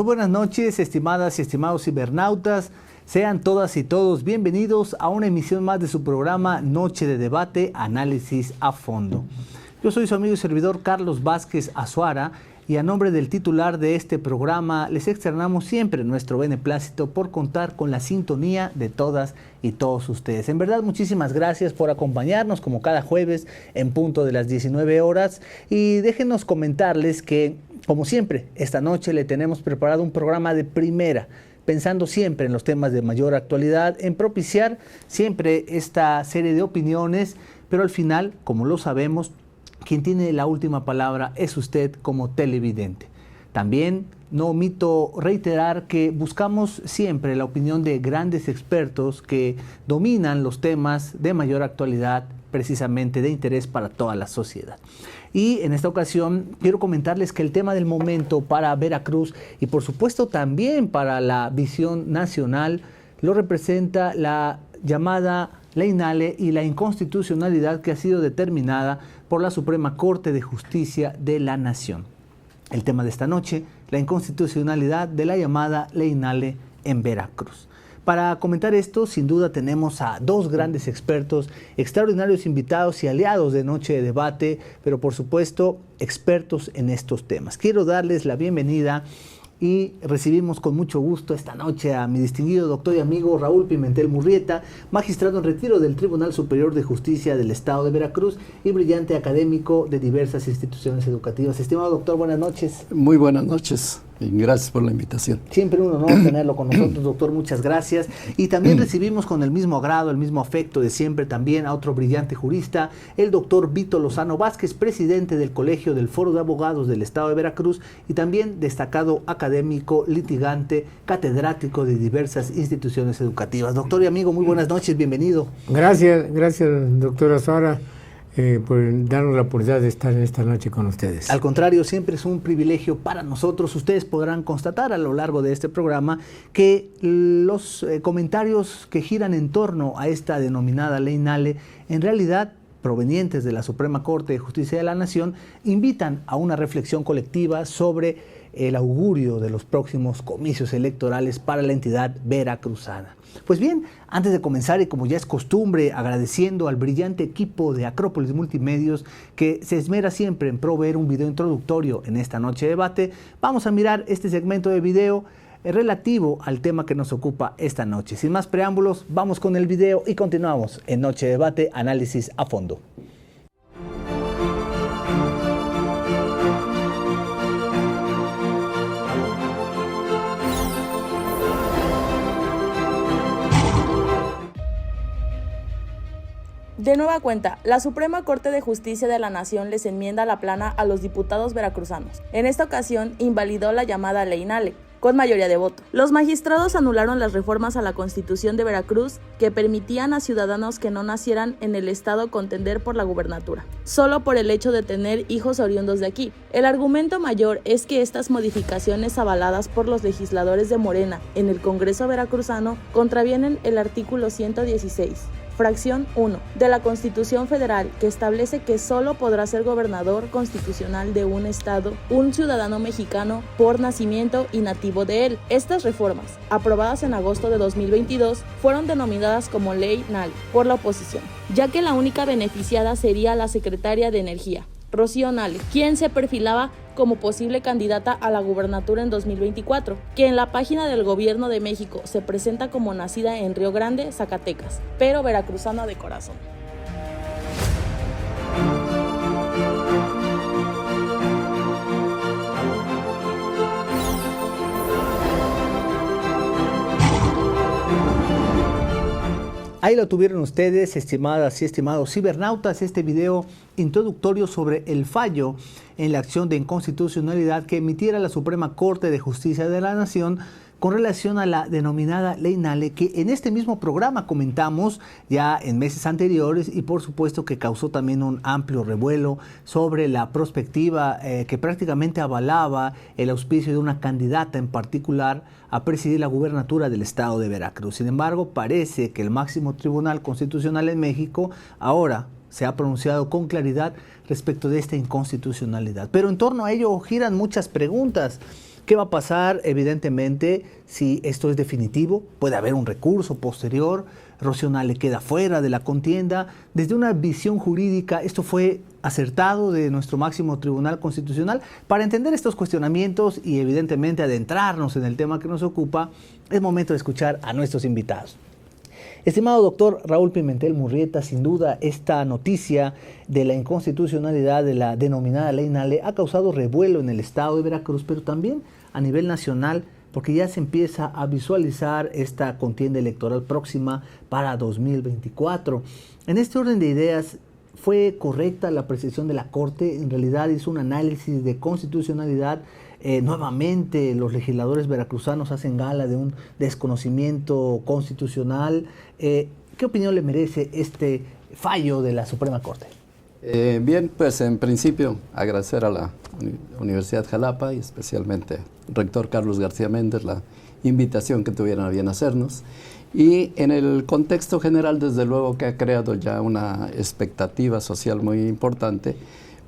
Muy buenas noches, estimadas y estimados cibernautas. Sean todas y todos bienvenidos a una emisión más de su programa Noche de Debate, Análisis a Fondo. Yo soy su amigo y servidor Carlos Vázquez Azuara y a nombre del titular de este programa les externamos siempre nuestro beneplácito por contar con la sintonía de todas y todos ustedes. En verdad, muchísimas gracias por acompañarnos como cada jueves en punto de las 19 horas y déjenos comentarles que, como siempre, esta noche le tenemos preparado un programa de primera, pensando siempre en los temas de mayor actualidad, en propiciar siempre esta serie de opiniones, pero al final, como lo sabemos, quien tiene la última palabra es usted como televidente. También no omito reiterar que buscamos siempre la opinión de grandes expertos que dominan los temas de mayor actualidad, precisamente de interés para toda la sociedad. Y en esta ocasión quiero comentarles que el tema del momento para Veracruz y por supuesto también para la visión nacional lo representa la llamada Ley Nale y la inconstitucionalidad que ha sido determinada por la Suprema Corte de Justicia de la Nación. El tema de esta noche, la inconstitucionalidad de la llamada Ley Nale en Veracruz. Para comentar esto, sin duda tenemos a dos grandes expertos, extraordinarios invitados y aliados de Noche de Debate, pero por supuesto expertos en estos temas. Quiero darles la bienvenida y recibimos con mucho gusto esta noche a mi distinguido doctor y amigo Raúl Pimentel Murrieta, magistrado en retiro del Tribunal Superior de Justicia del Estado de Veracruz y brillante académico de diversas instituciones educativas. Estimado doctor, buenas noches. Muy buenas noches y gracias por la invitación. Siempre un honor tenerlo con nosotros, doctor, muchas gracias. Y también recibimos con el mismo agrado, el mismo afecto de siempre también a otro brillante jurista, el doctor Vito Lozano Vázquez, presidente del Colegio del Foro de Abogados del Estado de Veracruz y también destacado académico, litigante, catedrático de diversas instituciones educativas. Doctor y amigo, muy buenas noches, bienvenido. Gracias, doctora Sara, por darnos la oportunidad de estar en esta noche con ustedes. Al contrario, siempre es un privilegio para nosotros. Ustedes podrán constatar a lo largo de este programa que los comentarios que giran en torno a esta denominada Ley Nale, en realidad provenientes de la Suprema Corte de Justicia de la Nación, invitan a una reflexión colectiva sobre el augurio de los próximos comicios electorales para la entidad veracruzana. Pues bien, antes de comenzar y como ya es costumbre, agradeciendo al brillante equipo de Acrópolis Multimedios que se esmera siempre en proveer un video introductorio en esta noche de debate, vamos a mirar este segmento de video relativo al tema que nos ocupa esta noche. Sin más preámbulos, vamos con el video y continuamos en Noche de Debate, Análisis a Fondo. De nueva cuenta, la Suprema Corte de Justicia de la Nación les enmienda la plana a los diputados veracruzanos. En esta ocasión, invalidó la llamada Ley Nale, con mayoría de voto. Los magistrados anularon las reformas a la Constitución de Veracruz que permitían a ciudadanos que no nacieran en el estado contender por la gubernatura, solo por el hecho de tener hijos oriundos de aquí. El argumento mayor es que estas modificaciones avaladas por los legisladores de Morena en el Congreso veracruzano contravienen el artículo 116. Fracción 1 de la Constitución Federal, que establece que solo podrá ser gobernador constitucional de un estado un ciudadano mexicano por nacimiento y nativo de él. Estas reformas, aprobadas en agosto de 2022, fueron denominadas como Ley Nale por la oposición, ya que la única beneficiada sería la secretaria de Energía, Rocío Nale, quien se perfilaba como posible candidata a la gubernatura en 2024, que en la página del Gobierno de México se presenta como nacida en Río Grande, Zacatecas, pero veracruzana de corazón. Ahí lo tuvieron ustedes, estimadas y estimados cibernautas, este video introductorio sobre el fallo en la acción de inconstitucionalidad que emitiera la Suprema Corte de Justicia de la Nación con relación a la denominada Ley Nale, que en este mismo programa comentamos ya en meses anteriores y por supuesto que causó también un amplio revuelo sobre la perspectiva que prácticamente avalaba el auspicio de una candidata en particular a presidir la gubernatura del estado de Veracruz. Sin embargo, parece que el máximo tribunal constitucional en México ahora se ha pronunciado con claridad respecto de esta inconstitucionalidad. Pero en torno a ello giran muchas preguntas. ¿Qué va a pasar? Evidentemente, si esto es definitivo, puede haber un recurso posterior. Rocío Nale queda fuera de la contienda. Desde una visión jurídica, esto fue acertado de nuestro máximo Tribunal Constitucional. Para entender estos cuestionamientos y evidentemente adentrarnos en el tema que nos ocupa, es momento de escuchar a nuestros invitados. Estimado doctor Raúl Pimentel Murrieta, sin duda esta noticia de la inconstitucionalidad de la denominada Ley Nale ha causado revuelo en el estado de Veracruz, pero también a nivel nacional, porque ya se empieza a visualizar esta contienda electoral próxima para 2024. En este orden de ideas, ¿fue correcta la apreciación de la Corte? En realidad hizo un análisis de constitucionalidad. Nuevamente los legisladores veracruzanos hacen gala de un desconocimiento constitucional. ¿Qué opinión le merece este fallo de la Suprema Corte? Bien, pues en principio agradecer a la Universidad Jalapa y especialmente al rector Carlos García Méndez la invitación que tuvieron a bien hacernos. Y en el contexto general, desde luego que ha creado ya una expectativa social muy importante,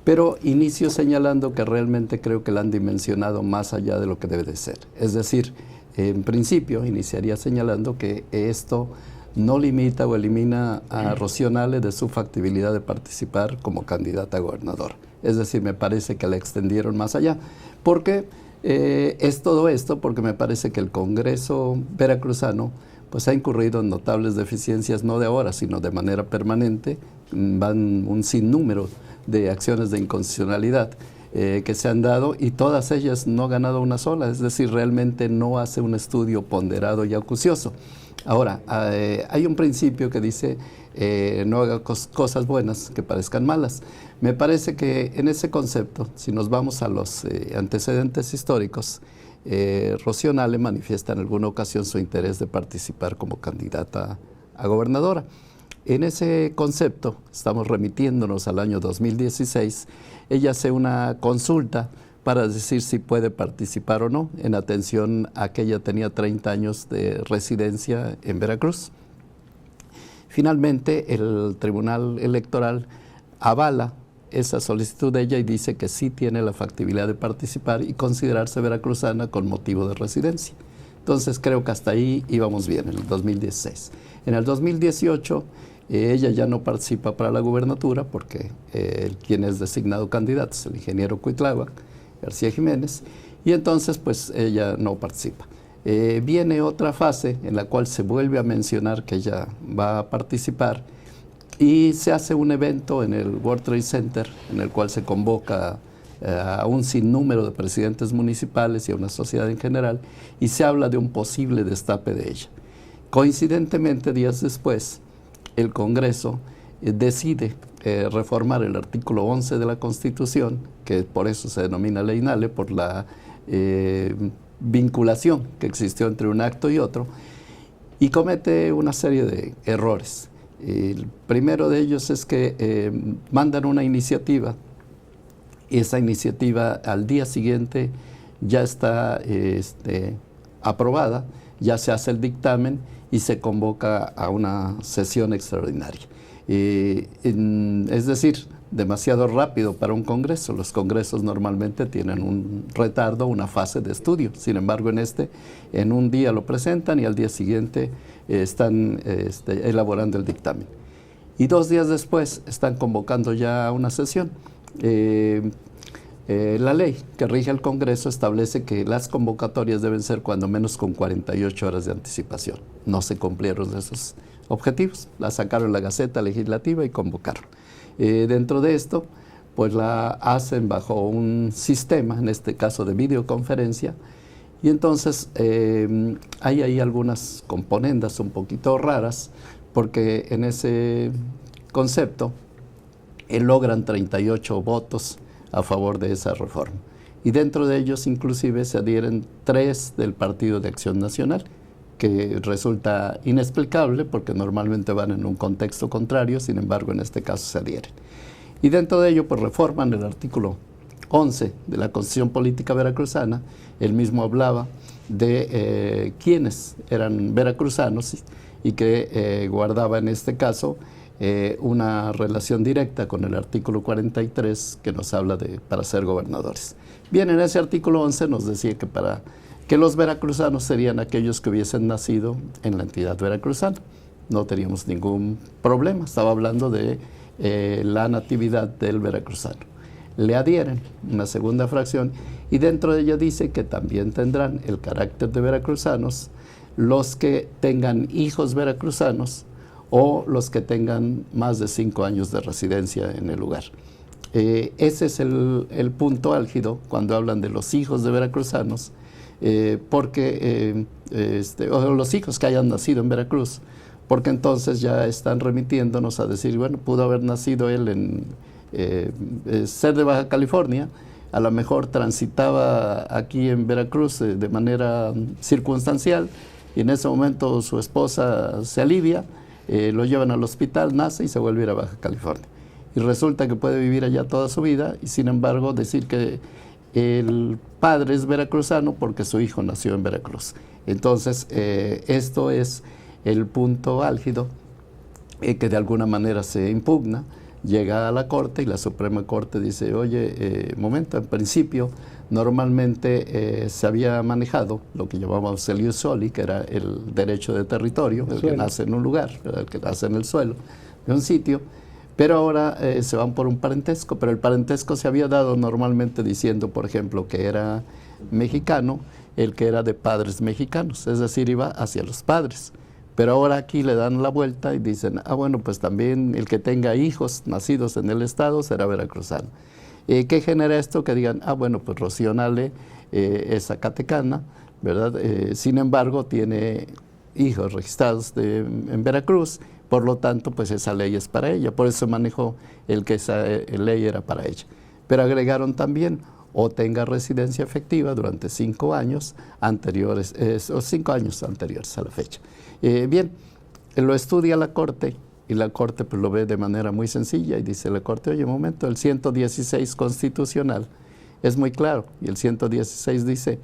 pero inicio señalando que realmente creo que la han dimensionado más allá de lo que debe de ser. Es decir, en principio iniciaría señalando que esto no limita o elimina a Rocío Nale de su factibilidad de participar como candidata a gobernadora. Es decir, me parece que la extendieron más allá. ¿Por qué es todo esto? Porque me parece que el Congreso veracruzano pues ha incurrido en notables deficiencias, no de ahora, sino de manera permanente. Van un sinnúmero de acciones de inconstitucionalidad que se han dado y todas ellas no ha ganado una sola, es decir, realmente no hace un estudio ponderado y acucioso. Ahora, hay un principio que dice no haga cosas buenas que parezcan malas. Me parece que en ese concepto, si nos vamos a los antecedentes históricos, Rocío Nale manifiesta en alguna ocasión su interés de participar como candidata a gobernadora. En ese concepto, estamos remitiéndonos al año 2016, ella hace una consulta para decir si puede participar o no, en atención a que ella tenía 30 años de residencia en Veracruz. Finalmente, el Tribunal Electoral avala esa solicitud de ella y dice que sí tiene la factibilidad de participar y considerarse veracruzana con motivo de residencia. Entonces, creo que hasta ahí íbamos bien, en el 2016. En el 2018, ella ya no participa para la gubernatura porque quien es designado candidato es el ingeniero Cuitláhuac García Jiménez, y entonces pues ella no participa. Viene otra fase en la cual se vuelve a mencionar que ella va a participar y se hace un evento en el World Trade Center en el cual se convoca a un sinnúmero de presidentes municipales y a una sociedad en general y se habla de un posible destape de ella. Coincidentemente, días después, el Congreso decide reformar el artículo 11 de la Constitución, que por eso se denomina Ley Nale, por la vinculación que existió entre un acto y otro, y comete una serie de errores. El primero de ellos es que mandan una iniciativa, y esa iniciativa al día siguiente ya está aprobada, ya se hace el dictamen y se convoca a una sesión extraordinaria. Es decir, demasiado rápido para un congreso. Los congresos normalmente tienen un retardo, una fase de estudio. Sin embargo, en un día lo presentan y al día siguiente están elaborando el dictamen. Y 2 días después están convocando ya una sesión. La ley que rige el Congreso establece que las convocatorias deben ser cuando menos con 48 horas de anticipación. No se cumplieron esos objetivos, la sacaron en la Gaceta Legislativa y convocaron. Dentro de esto, pues la hacen bajo un sistema, en este caso de videoconferencia, y entonces hay ahí algunas componendas un poquito raras, porque en ese concepto logran 38 votos a favor de esa reforma. Y dentro de ellos inclusive se adhieren 3 del Partido de Acción Nacional, que resulta inexplicable porque normalmente van en un contexto contrario, sin embargo en este caso se adhieren. Y dentro de ello pues reforman el artículo 11 de la Constitución Política Veracruzana. Él mismo hablaba de quienes eran veracruzanos y que guardaba en este caso una relación directa con el artículo 43 que nos habla de para ser gobernadores. Bien, en ese artículo 11 nos decía que los veracruzanos serían aquellos que hubiesen nacido en la entidad veracruzana. No teníamos ningún problema, estaba hablando de la natividad del veracruzano. Le adhieren una segunda fracción y dentro de ella dice que también tendrán el carácter de veracruzanos los que tengan hijos veracruzanos o los que tengan más de 5 años de residencia en el lugar. Ese es el punto álgido cuando hablan de los hijos de veracruzanos, o los hijos que hayan nacido en Veracruz, porque entonces ya están remitiéndonos a decir, bueno, pudo haber nacido él en ser de Baja California, a lo mejor transitaba aquí en Veracruz de manera circunstancial, y en ese momento su esposa se alivia, lo llevan al hospital, nace y se vuelve a ir a Baja California. Y resulta que puede vivir allá toda su vida y sin embargo decir que el padre es veracruzano porque su hijo nació en Veracruz. Entonces, esto es el punto álgido que de alguna manera se impugna, llega a la Corte y la Suprema Corte dice, oye, momento, en principio normalmente se había manejado lo que llamamos el ius soli, que era el derecho de territorio, el que nace en un lugar, el que nace en el suelo de un sitio, pero ahora se van por un parentesco, pero el parentesco se había dado normalmente diciendo, por ejemplo, que era mexicano el que era de padres mexicanos, es decir, iba hacia los padres. Pero ahora aquí le dan la vuelta y dicen, bueno, pues también el que tenga hijos nacidos en el estado será veracruzano. ¿Qué genera esto? Que digan, bueno, pues Rocío Nale es zacatecana, ¿verdad? Sin embargo, tiene hijos registrados en Veracruz, por lo tanto, pues esa ley es para ella. Por eso manejó el que esa ley era para ella. Pero agregaron también, o tenga residencia efectiva durante 5 años anteriores, o 5 años anteriores a la fecha. Bien, lo estudia la Corte y la Corte pues lo ve de manera muy sencilla y dice la Corte, oye, un momento, el 116 constitucional es muy claro y el 116 dice,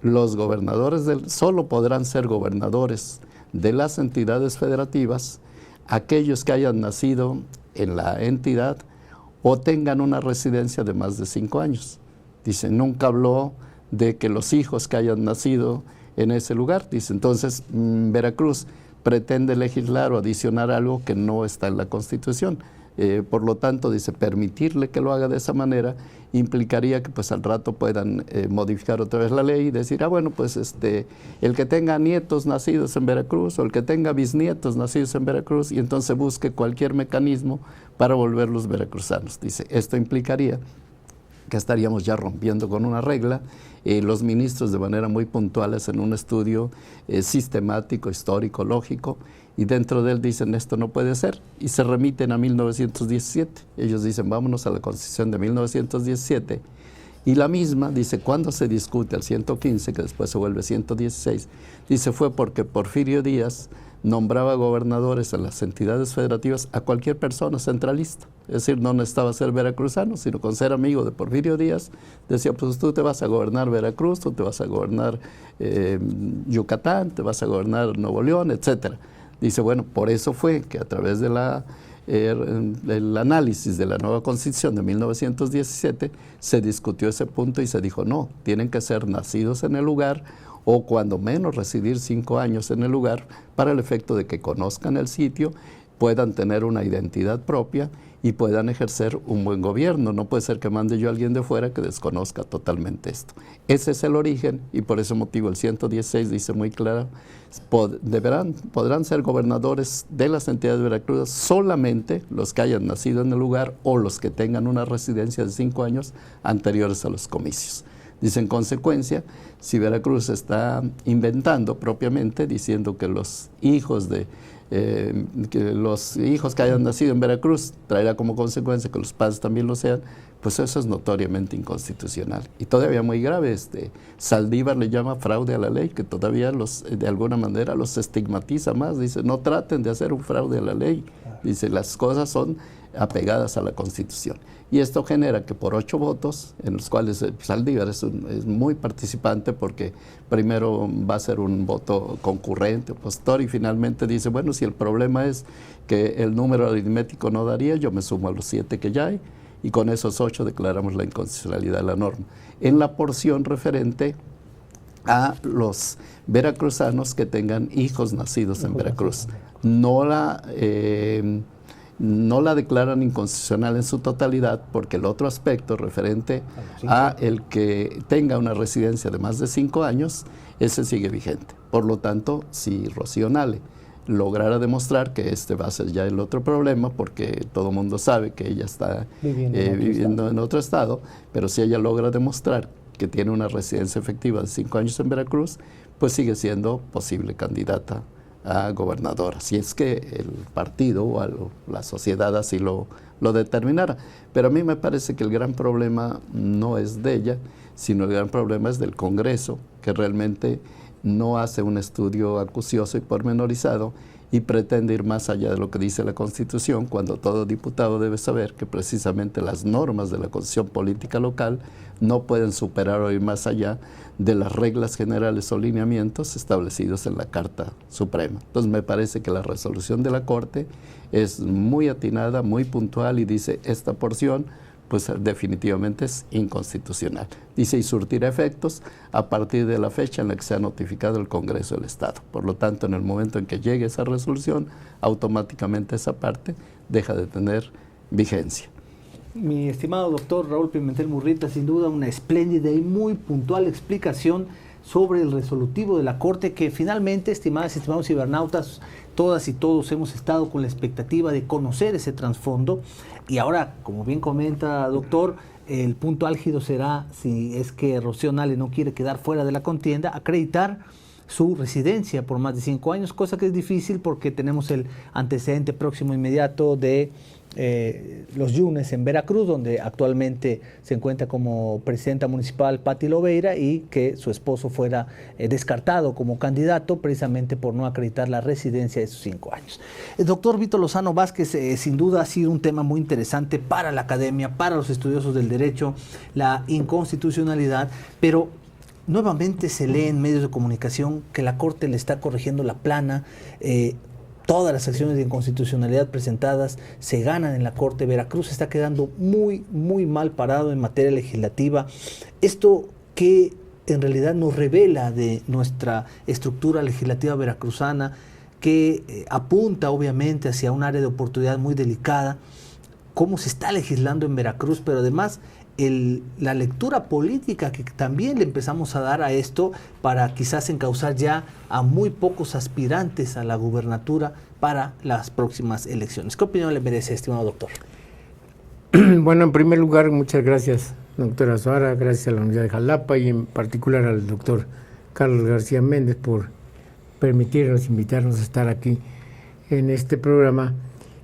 los gobernadores solo podrán ser gobernadores de las entidades federativas aquellos que hayan nacido en la entidad o tengan una residencia de más de 5 años. Dice, nunca habló de que los hijos que hayan nacido en ese lugar. Dice, entonces, Veracruz pretende legislar o adicionar algo que no está en la Constitución. Por lo tanto, dice, permitirle que lo haga de esa manera implicaría que pues al rato puedan modificar otra vez la ley y decir, bueno, pues el que tenga nietos nacidos en Veracruz o el que tenga bisnietos nacidos en Veracruz y entonces busque cualquier mecanismo para volverlos veracruzanos. Dice, esto implicaría que estaríamos ya rompiendo con una regla. Los ministros de manera muy puntuales en un estudio sistemático, histórico, lógico, y dentro de él dicen esto no puede ser y se remiten a 1917. Ellos dicen vámonos a la Constitución de 1917 y la misma dice cuando se discute el 115, que después se vuelve 116, dice fue porque Porfirio Díaz nombraba gobernadores en las entidades federativas a cualquier persona centralista. Es decir, no necesitaba ser veracruzano, sino con ser amigo de Porfirio Díaz, decía, pues tú te vas a gobernar Veracruz, tú te vas a gobernar Yucatán, te vas a gobernar Nuevo León, etcétera. Dice, bueno, por eso fue que a través de el análisis de la nueva Constitución de 1917 se discutió ese punto y se dijo, no, tienen que ser nacidos en el lugar o cuando menos residir 5 años en el lugar para el efecto de que conozcan el sitio, puedan tener una identidad propia y puedan ejercer un buen gobierno. No puede ser que mande yo a alguien de fuera que desconozca totalmente esto. Ese es el origen y por ese motivo el 116 dice muy claro, podrán ser gobernadores de las entidades de Veracruz solamente los que hayan nacido en el lugar o los que tengan una residencia de 5 años anteriores a los comicios. Dice, en consecuencia, si Veracruz está inventando propiamente, diciendo que los hijos que hayan nacido en Veracruz traerá como consecuencia que los padres también lo sean, pues eso es notoriamente inconstitucional. Y todavía muy grave, Saldívar le llama fraude a la ley, que todavía de alguna manera los estigmatiza más. Dice, no traten de hacer un fraude a la ley. Dice, las cosas son apegadas a la Constitución. Y esto genera que por 8 votos, en los cuales Saldívar es muy participante porque primero va a ser un voto concurrente, opositor, y finalmente dice, bueno, si el problema es que el número aritmético no daría, yo me sumo a los 7 que ya hay, y con esos 8 declaramos la inconstitucionalidad de la norma. En la porción referente a los veracruzanos que tengan hijos nacidos en Veracruz. No la declaran inconstitucional en su totalidad, porque el otro aspecto referente a el que tenga una residencia de más de 5 años, ese sigue vigente. Por lo tanto, si Rocío Nale lograra demostrar que este va a ser ya el otro problema, porque todo el mundo sabe que ella está viviendo en otro estado, pero si ella logra demostrar que tiene una residencia efectiva de 5 años en Veracruz, pues sigue siendo posible candidata a gobernadora, si es que el partido o la sociedad así lo determinara. Pero a mí me parece que el gran problema no es de ella, sino el gran problema es del Congreso, que realmente no hace un estudio acucioso y pormenorizado y pretende ir más allá de lo que dice la Constitución, cuando todo diputado debe saber que precisamente las normas de la Constitución política local no pueden superar o ir más allá de las reglas generales o lineamientos establecidos en la Carta Suprema. Entonces me parece que la resolución de la Corte es muy atinada, muy puntual, y dice esta porción pues definitivamente es inconstitucional. Dice, y surtirá efectos a partir de la fecha en la que se ha notificado el Congreso del Estado. Por lo tanto, en el momento en que llegue esa resolución, automáticamente esa parte deja de tener vigencia. Mi estimado doctor Raúl Pimentel Murrieta, sin duda una espléndida y muy puntual explicación sobre el resolutivo de la Corte, que finalmente, estimadas y estimados cibernautas, todas y todos hemos estado con la expectativa de conocer ese trasfondo. Y ahora, como bien comenta, doctor, el punto álgido será, si es que Rocío Nale no quiere quedar fuera de la contienda, acreditar su residencia por más de 5 años, cosa que es difícil porque tenemos el antecedente próximo inmediato de los Yunes en Veracruz, donde actualmente se encuentra como presidenta municipal Pati Lobeira, y que su esposo fuera descartado como candidato precisamente por no acreditar la residencia de sus 5 años. El doctor Vito Lozano Vázquez, sin duda ha sido un tema muy interesante para la academia, para los estudiosos del derecho, la inconstitucionalidad, pero nuevamente se lee en medios de comunicación que la Corte le está corrigiendo la plana. Todas las acciones de inconstitucionalidad presentadas se ganan en la Corte. Veracruz está quedando muy, muy mal parado en materia legislativa. Esto que en realidad nos revela de nuestra estructura legislativa veracruzana, que apunta obviamente hacia un área de oportunidad muy delicada, cómo se está legislando en Veracruz, pero además la lectura política que también le empezamos a dar a esto para quizás encauzar ya a muy pocos aspirantes a la gubernatura para las próximas elecciones. ¿Qué opinión le merece, estimado doctor? Bueno, en primer lugar, muchas gracias, doctora Zohara, gracias a la Universidad de Jalapa y en particular al doctor Carlos García Méndez por permitirnos, invitarnos a estar aquí en este programa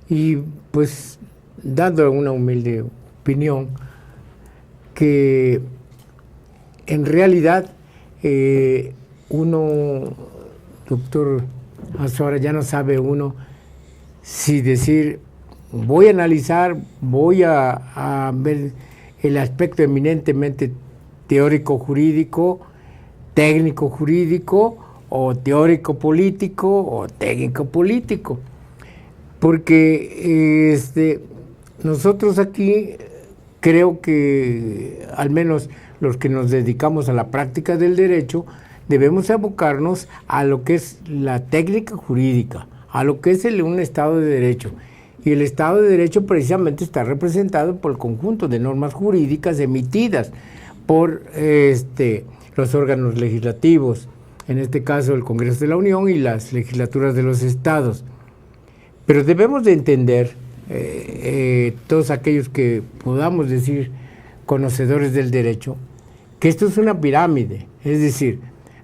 y pues dando una humilde opinión que en realidad uno, doctor Azora, ya no sabe uno si decir voy a analizar, voy a ver el aspecto eminentemente teórico-jurídico, técnico-jurídico, o teórico-político, o técnico-político. Porque nosotros aquí creo que al menos los que nos dedicamos a la práctica del derecho debemos abocarnos a lo que es la técnica jurídica, a lo que es un Estado de Derecho. Y el Estado de Derecho precisamente está representado por el conjunto de normas jurídicas emitidas por los órganos legislativos, en este caso el Congreso de la Unión y las legislaturas de los estados. Pero debemos de entender, todos aquellos que podamos decir conocedores del derecho, que esto es una pirámide. Es decir,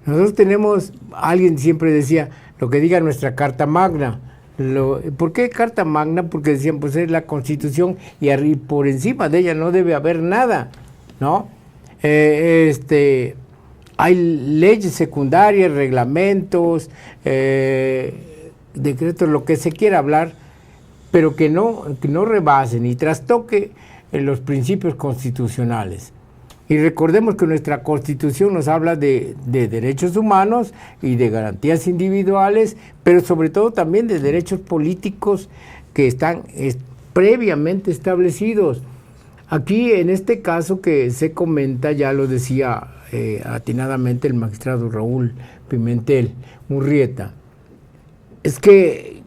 nosotros tenemos, alguien siempre decía, lo que diga nuestra Carta Magna. ¿Por qué Carta Magna? Porque decían, pues es la Constitución y por encima de ella no debe haber nada, ¿no? Hay leyes secundarias, reglamentos, decretos, lo que se quiera hablar, pero que no rebasen ni trastoque los principios constitucionales. Y recordemos que nuestra Constitución nos habla de derechos humanos y de garantías individuales, pero sobre todo también de derechos políticos que están previamente establecidos. Aquí, en este caso que se comenta, ya lo decía atinadamente el magistrado Raúl Pimentel Murrieta, es que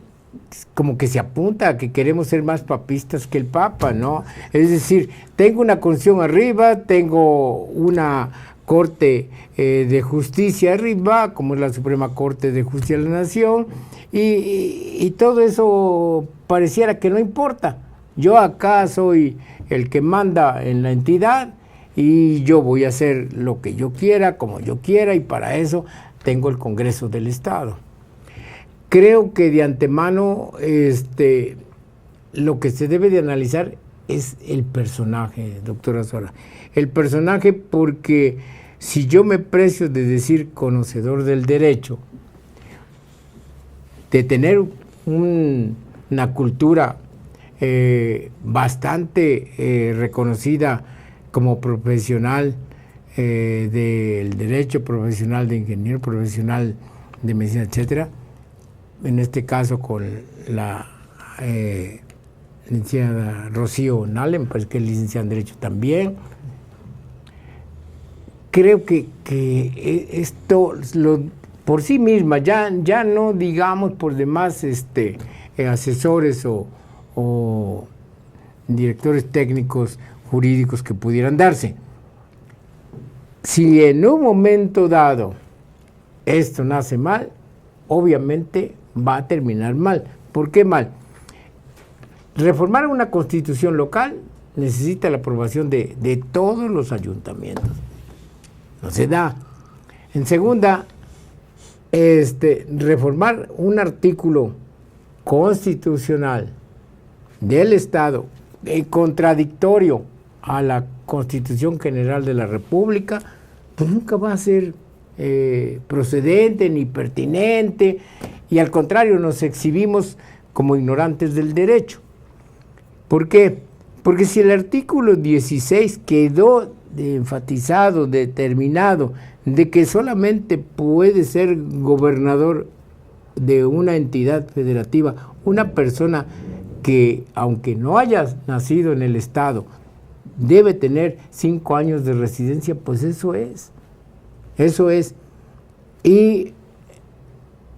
como que se apunta a que queremos ser más papistas que el Papa, ¿no? Es decir, tengo una constitución arriba, tengo una Corte de Justicia arriba, como es la Suprema Corte de Justicia de la Nación, y todo eso pareciera que no importa. Yo acá soy el que manda en la entidad y yo voy a hacer lo que yo quiera, como yo quiera, y para eso tengo el Congreso del Estado. Creo que de antemano lo que se debe de analizar es el personaje, doctora Sora. El personaje, porque si yo me precio de decir conocedor del derecho, de tener una cultura bastante reconocida como profesional del derecho, profesional de ingeniero, profesional de medicina, etcétera, en este caso con la licenciada Rocío Nalen, pues que es licenciada en Derecho también. Creo que esto por sí misma, ya no digamos por demás asesores o directores técnicos jurídicos que pudieran darse. Si en un momento dado esto nace mal, obviamente va a terminar mal. ¿Por qué mal? Reformar una constitución local necesita la aprobación de todos los ayuntamientos. No se da. En segunda, reformar un artículo constitucional del Estado contradictorio a la Constitución General de la República, pues nunca va a ser procedente ni pertinente, y al contrario nos exhibimos como ignorantes del derecho. ¿Por qué? Porque si el artículo 16 quedó enfatizado, determinado, de que solamente puede ser gobernador de una entidad federativa una persona que, aunque no haya nacido en el Estado, debe tener 5 años de residencia, pues eso es. Y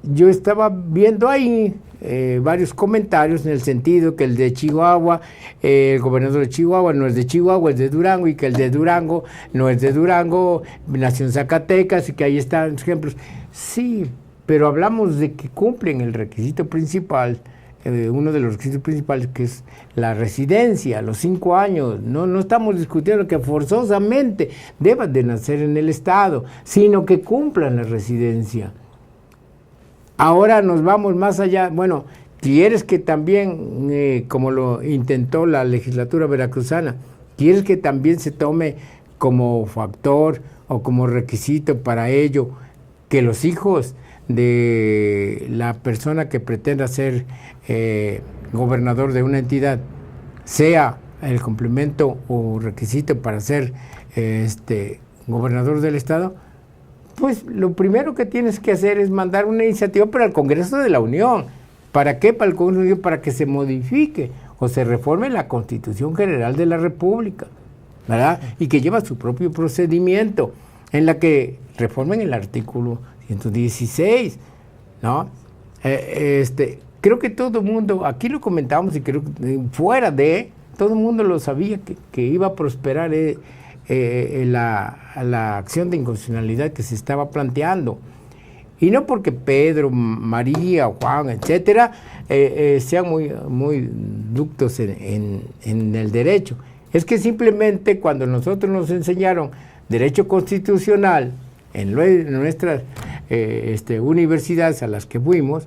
yo estaba viendo ahí varios comentarios en el sentido que el de Chihuahua, el gobernador de Chihuahua no es de Chihuahua, es de Durango, y que el de Durango no es de Durango, nació en Zacatecas, y que ahí están los ejemplos. Sí, pero hablamos de que cumplen el requisito principal, uno de los requisitos principales, que es la residencia, los 5 años. No estamos discutiendo que forzosamente deban de nacer en el Estado, sino que cumplan la residencia. Ahora nos vamos más allá. Bueno, quieres que también, como lo intentó la legislatura veracruzana, quieres que también se tome como factor o como requisito para ello que los hijos de la persona que pretenda ser gobernador de una entidad sea el complemento o requisito para ser gobernador del Estado. Pues lo primero que tienes que hacer es mandar una iniciativa para el Congreso de la Unión. ¿Para qué? Para el Congreso de la Unión, para que se modifique o se reforme la Constitución General de la República, ¿verdad? Y que lleva su propio procedimiento, en la que reformen el artículo 116, ¿no? Creo que todo el mundo, aquí lo comentábamos, y creo que fuera de, todo el mundo lo sabía que iba a prosperar la acción de inconstitucionalidad que se estaba planteando. Y no porque Pedro, María, Juan, etcétera, sean muy ductos en el derecho. Es que simplemente cuando nosotros nos enseñaron derecho constitucional en nuestras universidades a las que fuimos,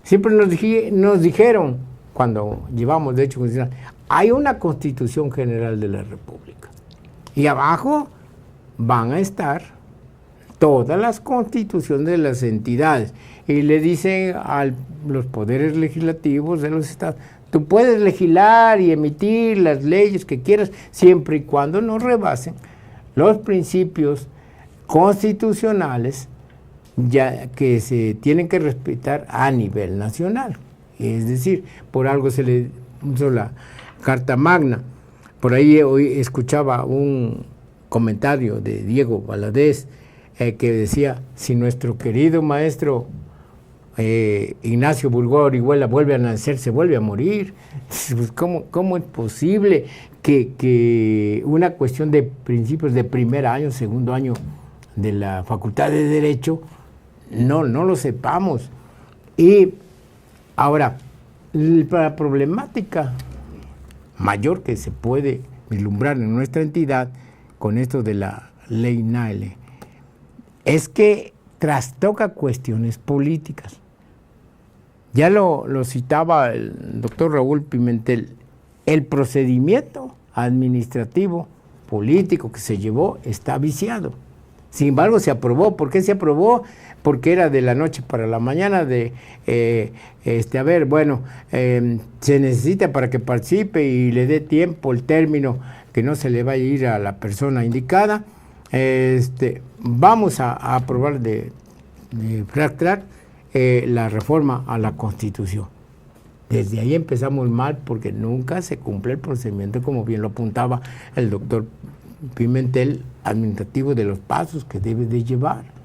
siempre nos dijeron, cuando llevamos derecho constitucional, hay una Constitución General de la República. Y abajo van a estar todas las constituciones de las entidades. Y le dicen a los poderes legislativos de los estados, tú puedes legislar y emitir las leyes que quieras, siempre y cuando no rebasen los principios constitucionales ya que se tienen que respetar a nivel nacional. Es decir, por algo se le usó la Carta Magna. Por ahí hoy escuchaba un comentario de Diego Valadez que decía, si nuestro querido maestro Ignacio Burgó Orihuela vuelve a nacer, se vuelve a morir. Pues, ¿cómo es posible que una cuestión de principios de primer año, segundo año de la Facultad de Derecho no lo sepamos? Y ahora, la problemática mayor que se puede vislumbrar en nuestra entidad con esto de la ley NALE es que trastoca cuestiones políticas. Ya lo citaba el doctor Raúl Pimentel, el procedimiento administrativo político que se llevó está viciado. Sin embargo, se aprobó. ¿Por qué se aprobó? Porque era de la noche para la mañana se necesita para que participe y le dé tiempo el término que no se le vaya a ir a la persona indicada. Vamos a aprobar de la reforma a la Constitución. Desde ahí empezamos mal porque nunca se cumple el procedimiento, como bien lo apuntaba el doctor Pimentel, administrativo de los pasos que debe de llevar.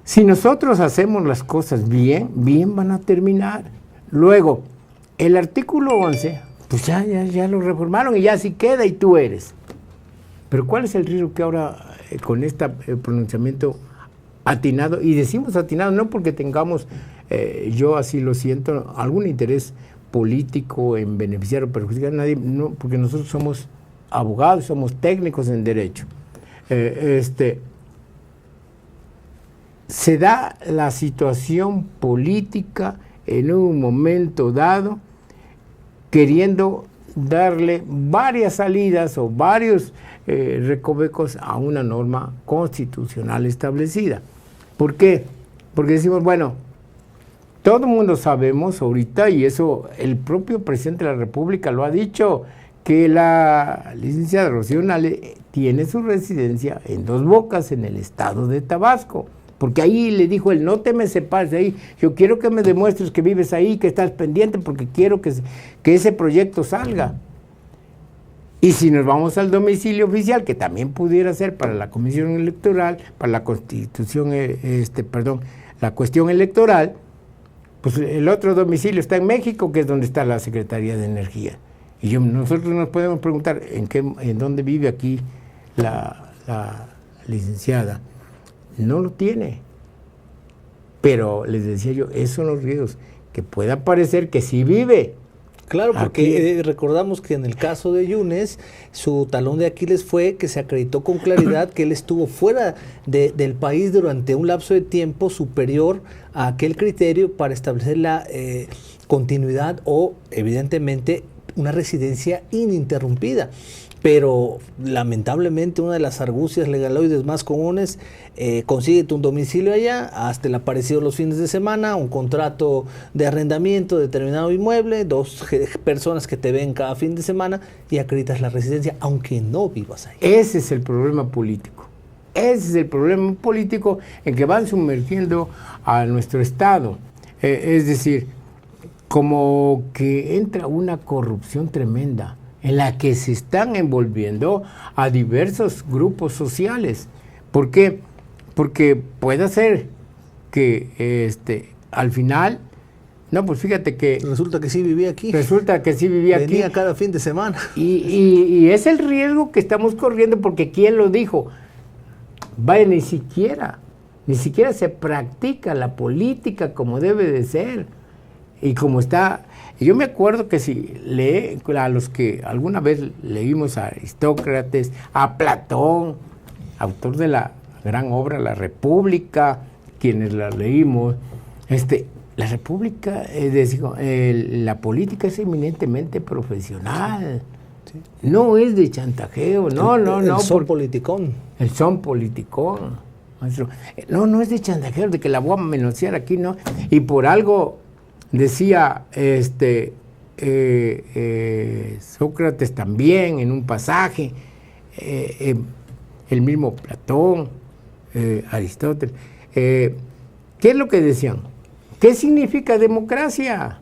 Si nosotros hacemos las cosas bien van a terminar. Luego, el artículo 11, pues ya lo reformaron y ya así queda y tú eres. Pero ¿cuál es el riesgo que ahora con este pronunciamiento atinado, y decimos atinado no porque tengamos, yo así lo siento, algún interés político en beneficiar o perjudicar a nadie, no, porque nosotros somos abogados, somos técnicos en derecho. Se da la situación política en un momento dado, queriendo darle varias salidas o varios recovecos a una norma constitucional establecida. ¿Por qué? Porque decimos, bueno, todo el mundo sabemos ahorita, y eso el propio presidente de la República lo ha dicho, que la licenciada Rocío Nale tiene su residencia en Dos Bocas, en el estado de Tabasco. Porque ahí le dijo él, no te me separes de ahí, yo quiero que me demuestres que vives ahí, que estás pendiente, porque quiero que ese proyecto salga. Y si nos vamos al domicilio oficial, que también pudiera ser para la Comisión Electoral, para la Constitución, la cuestión electoral, pues el otro domicilio está en México, que es donde está la Secretaría de Energía. Y nosotros nos podemos preguntar en dónde vive aquí la licenciada. No lo tiene. Pero les decía yo, esos son los riesgos, que pueda parecer que sí vive. Claro, porque recordamos que en el caso de Yunes, su talón de Aquiles fue que se acreditó con claridad que él estuvo fuera del país durante un lapso de tiempo superior a aquel criterio para establecer la continuidad o, evidentemente, una residencia ininterrumpida. Pero lamentablemente una de las argucias legaloides más comunes, consíguete un domicilio allá, hazte el aparecido los fines de semana, un contrato de arrendamiento de determinado inmueble, 2 personas que te ven cada fin de semana y acreditas la residencia, aunque no vivas ahí. Ese es el problema político. Ese es el problema político en que van sumergiendo a nuestro Estado. Es decir, como que entra una corrupción tremenda, en la que se están envolviendo a diversos grupos sociales. ¿Por qué? Porque puede ser que al final, no, pues fíjate que... Resulta que sí vivía aquí. Venía cada fin de semana. Y es el riesgo que estamos corriendo, porque ¿quién lo dijo? Vaya, ni siquiera se practica la política como debe de ser. Y como está... Yo me acuerdo que si a los que alguna vez leímos a Aristócrates, a Platón, autor de la gran obra La República, quienes la leímos, la República, la política es eminentemente profesional, sí. No es de chantajeo, el son politicón. El son politicón, maestro. No es de chantajeo, de que la voy a menosear aquí, no. Y por algo... Decía Sócrates también en un pasaje, el mismo Platón, Aristóteles. ¿Qué es lo que decían? ¿Qué significa democracia?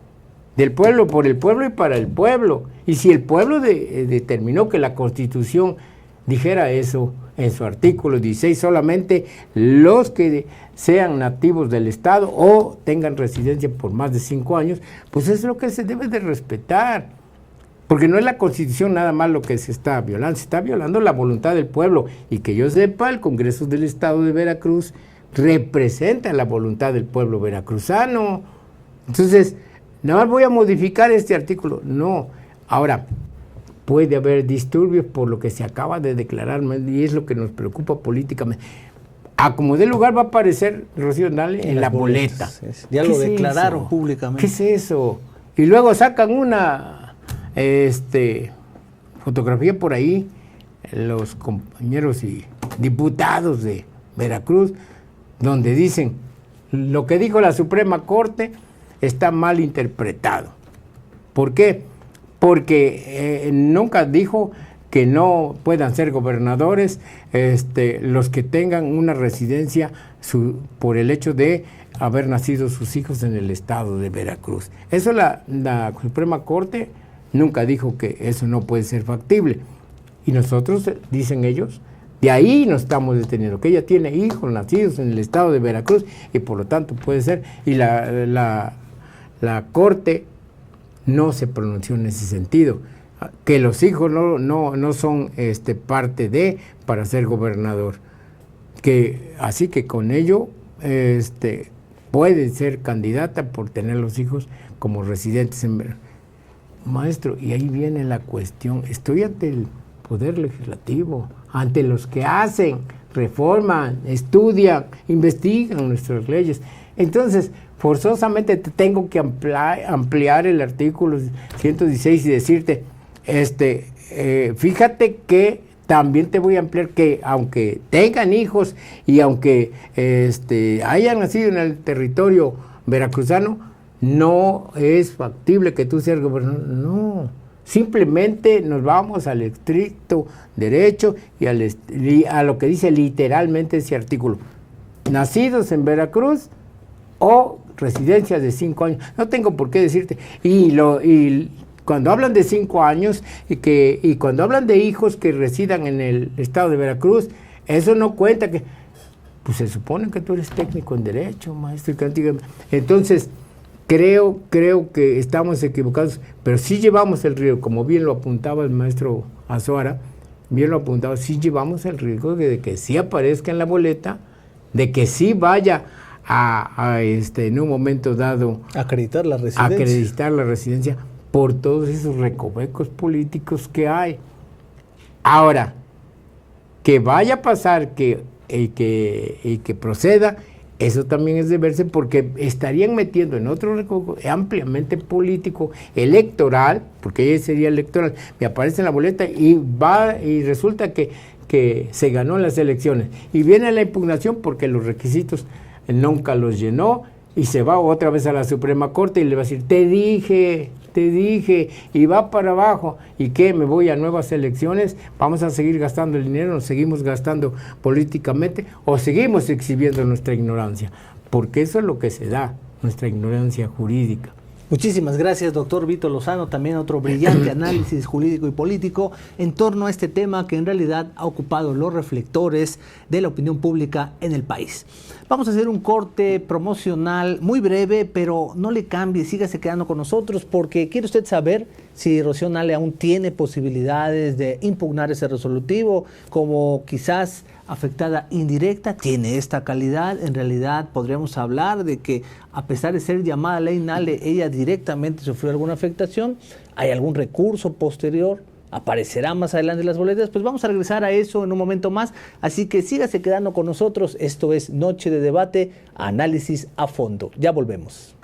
del pueblo, por el pueblo y para el pueblo. Y si el pueblo determinó que la Constitución dijera eso en su artículo 16, solamente los que sean nativos del Estado o tengan residencia por más de 5 años, pues eso es lo que se debe de respetar. Porque no es la Constitución nada más lo que se está violando, se está violando la voluntad del pueblo. Y que yo sepa, el Congreso del Estado de Veracruz representa la voluntad del pueblo veracruzano. Entonces, nada más voy a modificar este artículo. No. Ahora, puede haber disturbios por lo que se acaba de declarar, y es lo que nos preocupa políticamente. A como de lugar va a aparecer Rocío Nale en la boleta. Ya lo declararon públicamente. ¿Qué es eso? Y luego sacan una fotografía por ahí, los compañeros y diputados de Veracruz, donde dicen, lo que dijo la Suprema Corte está mal interpretado. ¿Por qué? Porque nunca dijo que no puedan ser gobernadores los que tengan una residencia por el hecho de haber nacido sus hijos en el estado de Veracruz. Eso la Suprema Corte nunca dijo que eso no puede ser factible. Y nosotros, dicen ellos, de ahí nos estamos deteniendo, que ella tiene hijos nacidos en el estado de Veracruz y por lo tanto puede ser. Y la Corte no se pronunció en ese sentido, que los hijos no son parte de para ser gobernador, así que con ello puede ser candidata por tener los hijos como residentes en Veracruz. Maestro, y ahí viene la cuestión, estoy ante el Poder Legislativo, ante los que hacen, reforman, estudian, investigan nuestras leyes. Entonces, forzosamente te tengo que ampliar el artículo 116 y decirte, fíjate que también te voy a ampliar que aunque tengan hijos y aunque hayan nacido en el territorio veracruzano, no es factible que tú seas gobernador. No, simplemente nos vamos al estricto derecho y a lo que dice literalmente ese artículo. Nacidos en Veracruz o residencia de 5 años. No tengo por qué decirte. Y cuando hablan de 5 años y cuando hablan de hijos que residan en el estado de Veracruz, eso no cuenta que... Pues se supone que tú eres técnico en derecho, maestro. Entonces, creo que estamos equivocados, pero sí llevamos el riesgo, como bien lo apuntaba el maestro Azuara, bien lo apuntaba, sí llevamos el riesgo de que sí aparezca en la boleta, de que sí vaya en un momento dado acreditar la residencia por todos esos recovecos políticos que hay. Ahora, que vaya a pasar que proceda, eso también es de verse, porque estarían metiendo en otro recoveco ampliamente político, electoral, porque ese sería electoral, me aparece en la boleta y resulta que se ganó en las elecciones. Y viene la impugnación porque los requisitos nunca los llenó y se va otra vez a la Suprema Corte y le va a decir, te dije, y va para abajo. ¿Y qué? ¿Me voy a nuevas elecciones? ¿Vamos a seguir gastando el dinero? ¿Nos seguimos gastando políticamente? ¿O seguimos exhibiendo nuestra ignorancia? Porque eso es lo que se da, nuestra ignorancia jurídica. Muchísimas gracias, doctor Vito Lozano, también otro brillante análisis jurídico y político en torno a este tema que en realidad ha ocupado los reflectores de la opinión pública en el país. Vamos a hacer un corte promocional muy breve, pero no le cambie, sígase quedando con nosotros, porque quiere usted saber si Rocío Nale aún tiene posibilidades de impugnar ese resolutivo, como quizás afectada indirecta, tiene esta calidad. En realidad podríamos hablar de que a pesar de ser llamada ley Nale, ella directamente sufrió alguna afectación. ¿Hay algún recurso posterior? ¿Aparecerá más adelante en las boletas? Pues vamos a regresar a eso en un momento más, así que sígase quedando con nosotros. Esto es Noche de Debate, análisis a fondo. Ya volvemos.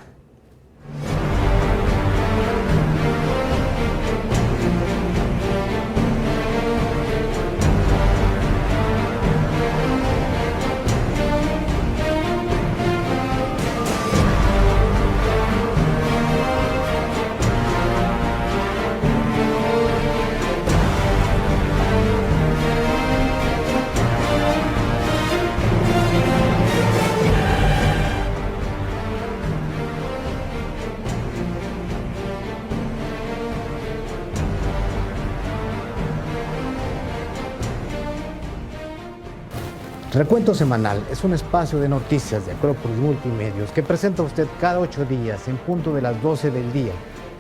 Recuento Semanal es un espacio de noticias de Acrópolis Multimedios que presenta a usted cada 8 días en punto de las 12 del día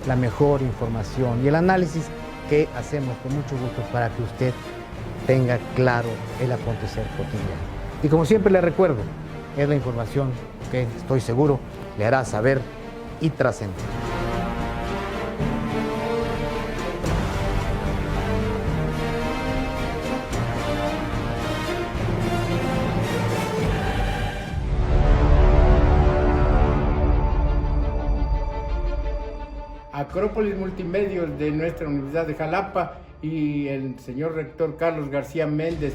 la mejor información y el análisis que hacemos con mucho gusto para que usted tenga claro el acontecer cotidiano. Y como siempre le recuerdo, es la información que estoy seguro le hará saber y trascender. Acrópolis Multimedios de nuestra Universidad de Jalapa y el señor rector Carlos García Méndez,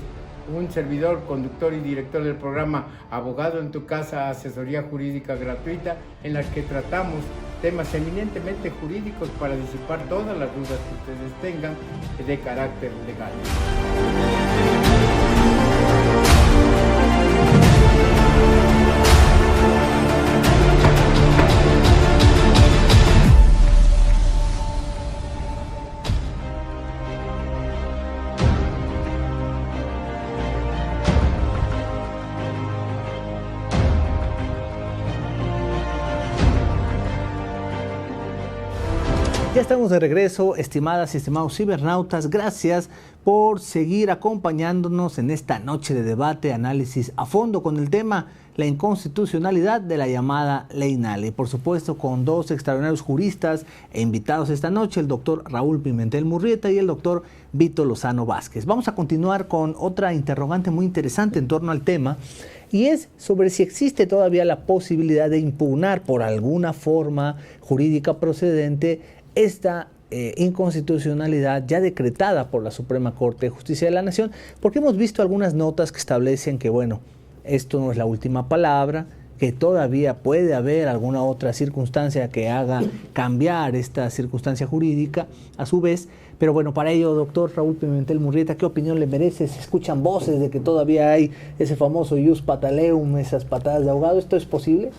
un servidor, conductor y director del programa Abogado en tu Casa, asesoría jurídica gratuita, en la que tratamos temas eminentemente jurídicos para disipar todas las dudas que ustedes tengan de carácter legal. Ya estamos de regreso, estimadas y estimados cibernautas. Gracias por seguir acompañándonos en esta noche de debate, análisis a fondo con el tema la inconstitucionalidad de la llamada Ley Nale. Por supuesto, con dos extraordinarios juristas e invitados esta noche, el doctor Raúl Pimentel Murrieta y el doctor Vito Lozano Vázquez. Vamos a continuar con otra interrogante muy interesante en torno al tema, y es sobre si existe todavía la posibilidad de impugnar por alguna forma jurídica procedente esta inconstitucionalidad ya decretada por la Suprema Corte de Justicia de la Nación, porque hemos visto algunas notas que establecen que, bueno, esto no es la última palabra, que todavía puede haber alguna otra circunstancia que haga cambiar esta circunstancia jurídica a su vez. Pero bueno, para ello, doctor Raúl Pimentel Murrieta, ¿qué opinión le merece? ¿Se escuchan voces de que todavía hay ese famoso ius pataleum, esas patadas de ahogado? ¿Esto es posible?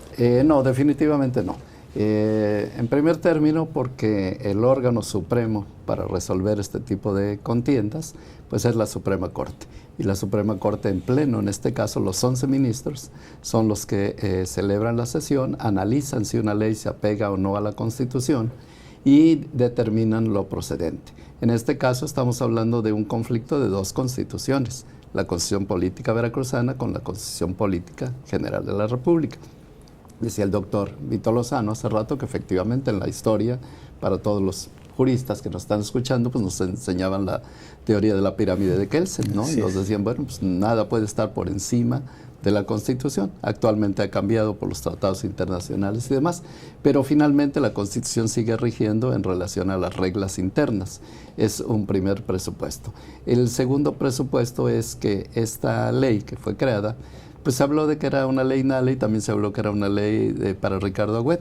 No, definitivamente no. En primer término, porque el órgano supremo para resolver este tipo de contiendas, pues es la Suprema Corte. Y la Suprema Corte en pleno, en este caso los 11 ministros, son los que celebran la sesión, analizan si una ley se apega o no a la Constitución y determinan lo procedente. En este caso estamos hablando de un conflicto de dos constituciones, la Constitución Política Veracruzana con la Constitución Política General de la República. Decía el doctor Vito Lozano hace rato que efectivamente en la historia, para todos los juristas que nos están escuchando, pues nos enseñaban la teoría de la pirámide de Kelsen, ¿no? Y nos decían, bueno, pues nada puede estar por encima de la Constitución. Actualmente ha cambiado por los tratados internacionales y demás, pero finalmente la Constitución sigue rigiendo en relación a las reglas internas. Es un primer presupuesto. El segundo presupuesto es que esta ley que fue creada, pues se habló de que era una ley Nale y también se habló que era una ley para Ricardo Agüed.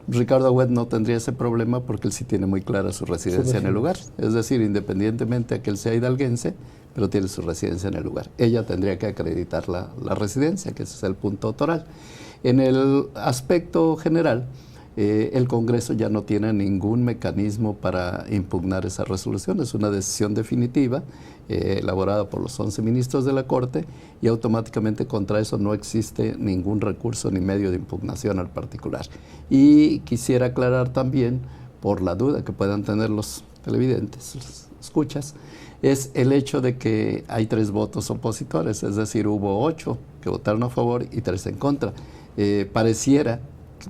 Ricardo Agüed no tendría ese problema porque él sí tiene muy clara su residencia en el lugar. Es decir, independientemente de que él sea hidalguense, pero tiene su residencia en el lugar. Ella tendría que acreditar la residencia, que ese es el punto toral. En el aspecto general, el Congreso ya no tiene ningún mecanismo para impugnar esa resolución. Es una decisión definitiva elaborada por los 11 ministros de la Corte y automáticamente contra eso no existe ningún recurso ni medio de impugnación al particular. Y quisiera aclarar también, por la duda que puedan tener los televidentes, los escuchas, es el hecho de que hay 3 votos opositores, es decir, hubo 8 que votaron a favor y 3 en contra. Pareciera,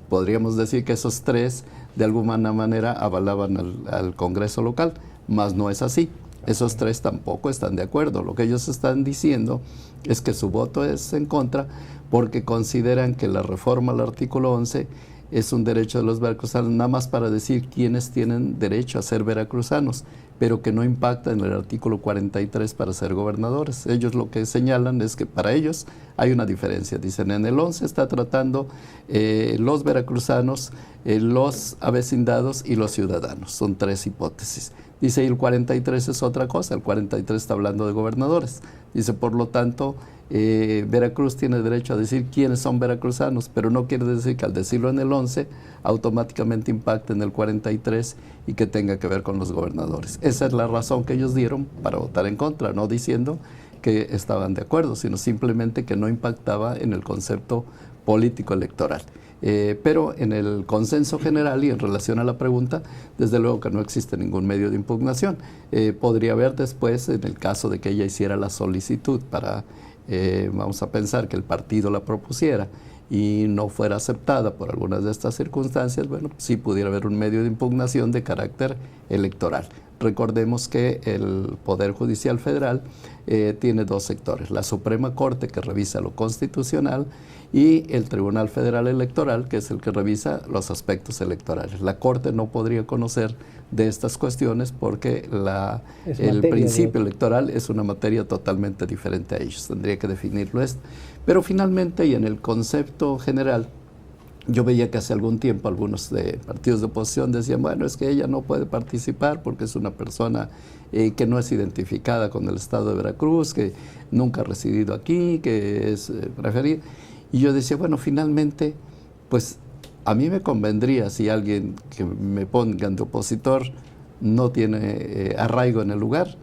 podríamos decir que esos 3 de alguna manera avalaban al Congreso local, mas no es así. Esos 3 tampoco están de acuerdo. Lo que ellos están diciendo es que su voto es en contra porque consideran que la reforma al artículo 11 es un derecho de los veracruzanos, nada más para decir quiénes tienen derecho a ser veracruzanos, pero que no impacta en el artículo 43 para ser gobernadores. Ellos lo que señalan es que para ellos hay una diferencia. Dicen, en el 11 está tratando los veracruzanos, los avecindados y los ciudadanos. Son 3 hipótesis. Dice, y el 43 es otra cosa, el 43 está hablando de gobernadores. Dice, por lo tanto, Veracruz tiene derecho a decir quiénes son veracruzanos, pero no quiere decir que al decirlo en el 11, automáticamente impacte en el 43 y que tenga que ver con los gobernadores. Esa es la razón que ellos dieron para votar en contra, no diciendo que estaban de acuerdo, sino simplemente que no impactaba en el concepto político electoral. Pero en el consenso general y en relación a la pregunta, desde luego que no existe ningún medio de impugnación. Podría haber después, en el caso de que ella hiciera la solicitud para, vamos a pensar que el partido la propusiera y no fuera aceptada por algunas de estas circunstancias, bueno, sí pudiera haber un medio de impugnación de carácter electoral. Recordemos que el Poder Judicial Federal tiene dos sectores, la Suprema Corte, que revisa lo constitucional, y el Tribunal Federal Electoral, que es el que revisa los aspectos electorales. La Corte no podría conocer de estas cuestiones porque el principio electoral es una materia totalmente diferente a ellos, tendría que definirlo esto. Pero finalmente, y en el concepto general, yo veía que hace algún tiempo algunos partidos de oposición decían, bueno, es que ella no puede participar porque es una persona que no es identificada con el estado de Veracruz, que nunca ha residido aquí, que es preferida. Y yo decía, bueno, finalmente, pues a mí me convendría si alguien que me pongan de opositor no tiene arraigo en el lugar,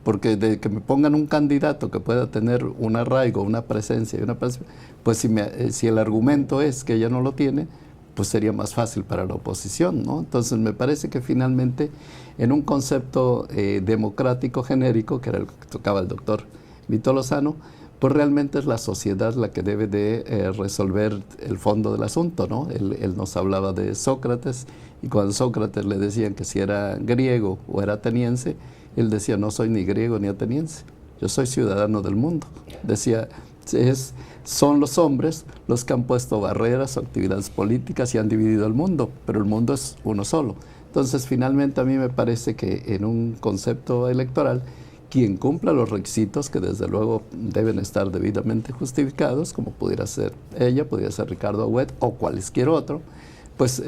porque de que me pongan un candidato que pueda tener un arraigo, una presencia y una participación, pues si el argumento es que ella no lo tiene, pues sería más fácil para la oposición, ¿no? Entonces me parece que finalmente en un concepto democrático genérico, que era el que tocaba el doctor Vito Lozano, pues realmente es la sociedad la que debe de resolver el fondo del asunto, ¿no? Él nos hablaba de Sócrates, y cuando Sócrates le decían que si era griego o era ateniense, él decía, no soy ni griego ni ateniense, yo soy ciudadano del mundo. Decía, son los hombres los que han puesto barreras o actividades políticas y han dividido el mundo, pero el mundo es uno solo. Entonces, finalmente, a mí me parece que en un concepto electoral, quien cumpla los requisitos, que desde luego deben estar debidamente justificados, como pudiera ser ella, pudiera ser Ricardo Agüet o cualquier otro, pues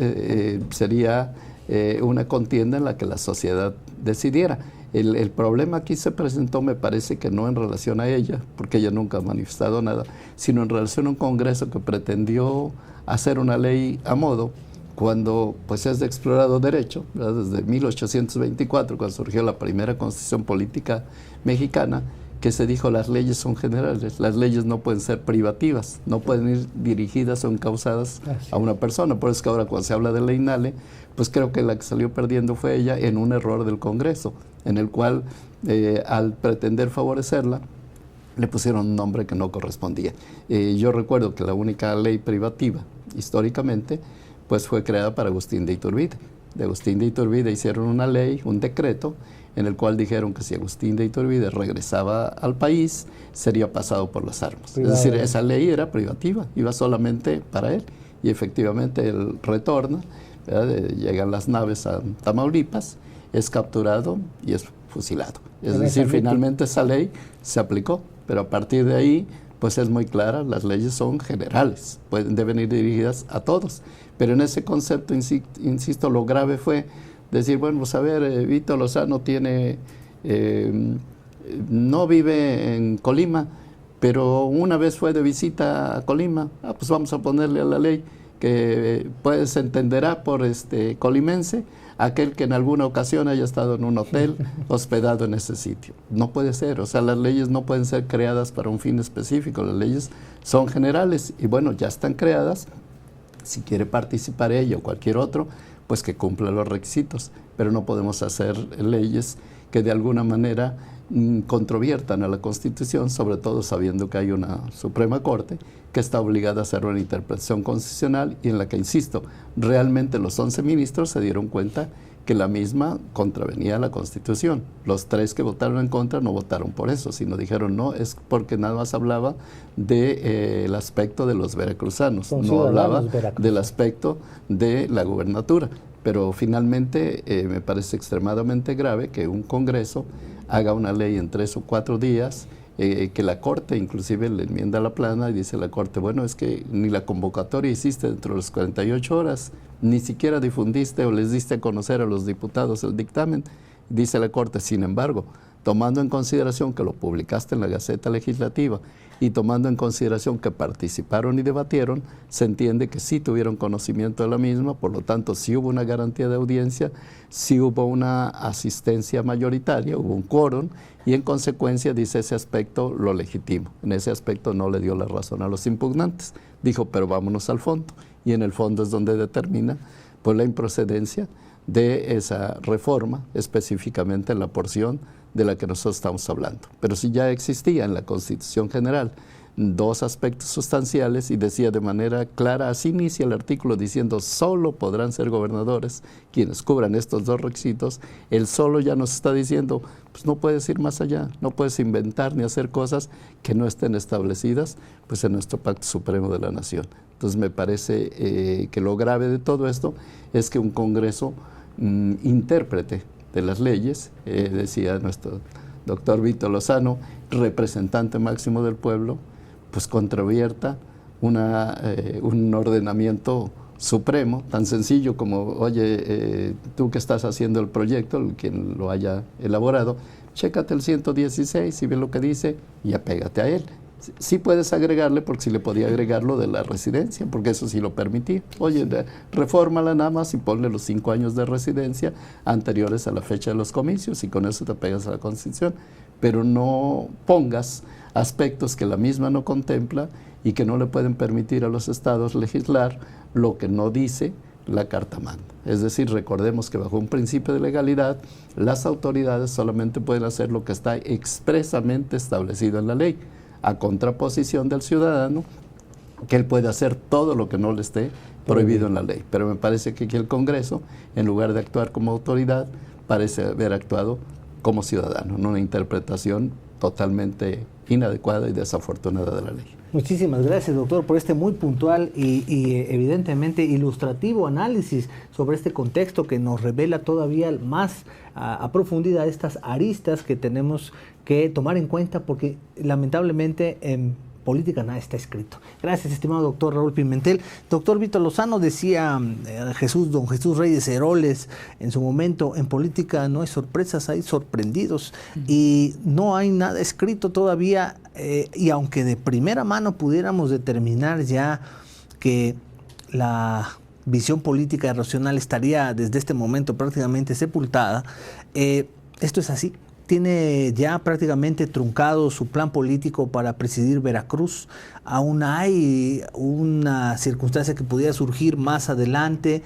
sería una contienda en la que la sociedad decidiera. El problema aquí se presentó, me parece que no en relación a ella, porque ella nunca ha manifestado nada, sino en relación a un Congreso que pretendió hacer una ley a modo, cuando pues es de explorado derecho, ¿verdad? Desde 1824, cuando surgió la primera Constitución Política Mexicana, que se dijo las leyes son generales, las leyes no pueden ser privativas, no pueden ir dirigidas o encausadas a una persona. Por eso es que ahora cuando se habla de la INALE, pues creo que la que salió perdiendo fue ella en un error del Congreso, en el cual al pretender favorecerla, le pusieron un nombre que no correspondía. Yo recuerdo que la única ley privativa, históricamente, pues fue creada para Agustín de Iturbide. De Agustín de Iturbide hicieron una ley, un decreto, en el cual dijeron que si Agustín de Iturbide regresaba al país, sería pasado por las armas. Privado. Es decir, esa ley era privativa, iba solamente para él. Y efectivamente él retorna, llegan las naves a Tamaulipas, es capturado y es fusilado. Es decir, finalmente esa ley se aplicó, pero a partir de ahí, pues es muy clara, las leyes son generales, deben ir dirigidas a todos. Pero en ese concepto, insisto, lo grave fue decir, bueno, pues a ver, Vito Lozano no vive en Colima, pero una vez fue de visita a Colima, pues vamos a ponerle a la ley que pues se entenderá por colimense aquel que en alguna ocasión haya estado en un hotel hospedado en ese sitio. No puede ser, o sea, las leyes no pueden ser creadas para un fin específico, las leyes son generales y bueno, ya están creadas. Si quiere participar ella o cualquier otro, pues que cumpla los requisitos, pero no podemos hacer leyes que de alguna manera controviertan a la Constitución, sobre todo sabiendo que hay una Suprema Corte que está obligada a hacer una interpretación constitucional y en la que, insisto, realmente los 11 ministros se dieron cuenta que la misma contravenía a la Constitución. Los 3 que votaron en contra no votaron por eso, sino dijeron no, es porque nada más hablaba del aspecto de los veracruzanos, no hablaba del aspecto de la gubernatura. Pero finalmente me parece extremadamente grave que un Congreso haga una ley en 3 o 4 días, que la Corte inclusive le enmienda la plana y dice la Corte, bueno, es que ni la convocatoria hiciste dentro de las 48 horas, ni siquiera difundiste o les diste a conocer a los diputados el dictamen. Dice la Corte, sin embargo, tomando en consideración que lo publicaste en la Gaceta Legislativa y tomando en consideración que participaron y debatieron, se entiende que sí tuvieron conocimiento de la misma, por lo tanto sí hubo una garantía de audiencia, sí hubo una asistencia mayoritaria, hubo un quórum, y en consecuencia, dice, ese aspecto lo legitimo. En ese aspecto no le dio la razón a los impugnantes. Dijo, pero vámonos al fondo. Y en el fondo es donde determina pues, la improcedencia de esa reforma, específicamente en la porción de la que nosotros estamos hablando. Pero si ya existía en la Constitución General dos aspectos sustanciales y decía de manera clara, así inicia el artículo diciendo solo podrán ser gobernadores quienes cubran estos dos requisitos, el solo ya nos está diciendo, pues no puedes ir más allá, no puedes inventar ni hacer cosas que no estén establecidas pues en nuestro Pacto Supremo de la Nación. Entonces me parece que lo grave de todo esto es que un Congreso intérprete de las leyes, decía nuestro doctor Vito Lozano, representante máximo del pueblo, pues contravierta un ordenamiento supremo, tan sencillo como, oye, tú que estás haciendo el proyecto, quien lo haya elaborado, chécate el 116 y ve lo que dice y apégate a él. Sí puedes agregarle, porque sí le podía agregar lo de la residencia, porque eso sí lo permitía. Oye, refórmala nada más y ponle los 5 años de residencia anteriores a la fecha de los comicios y con eso te pegas a la Constitución. Pero no pongas aspectos que la misma no contempla y que no le pueden permitir a los estados legislar lo que no dice la Carta Magna. Es decir, recordemos que bajo un principio de legalidad, las autoridades solamente pueden hacer lo que está expresamente establecido en la ley, a contraposición del ciudadano, que él puede hacer todo lo que no le esté prohibido en la ley. Pero me parece que aquí el Congreso, en lugar de actuar como autoridad, parece haber actuado como ciudadano, en una interpretación totalmente inadecuada y desafortunada de la ley. Muchísimas gracias, doctor, por este muy puntual y evidentemente ilustrativo análisis sobre este contexto que nos revela todavía más a profundidad estas aristas que tenemos que tomar en cuenta, porque lamentablemente en política nada está escrito. Gracias, estimado doctor Raúl Pimentel. Doctor Vito Lozano, decía don Jesús Reyes Heroles en su momento, en política no hay sorpresas, hay sorprendidos, y no hay nada escrito todavía, y aunque de primera mano pudiéramos determinar ya que la visión política racional estaría desde este momento prácticamente sepultada, esto es así. Tiene ya prácticamente truncado su plan político para presidir Veracruz. Aún hay una circunstancia que pudiera surgir más adelante,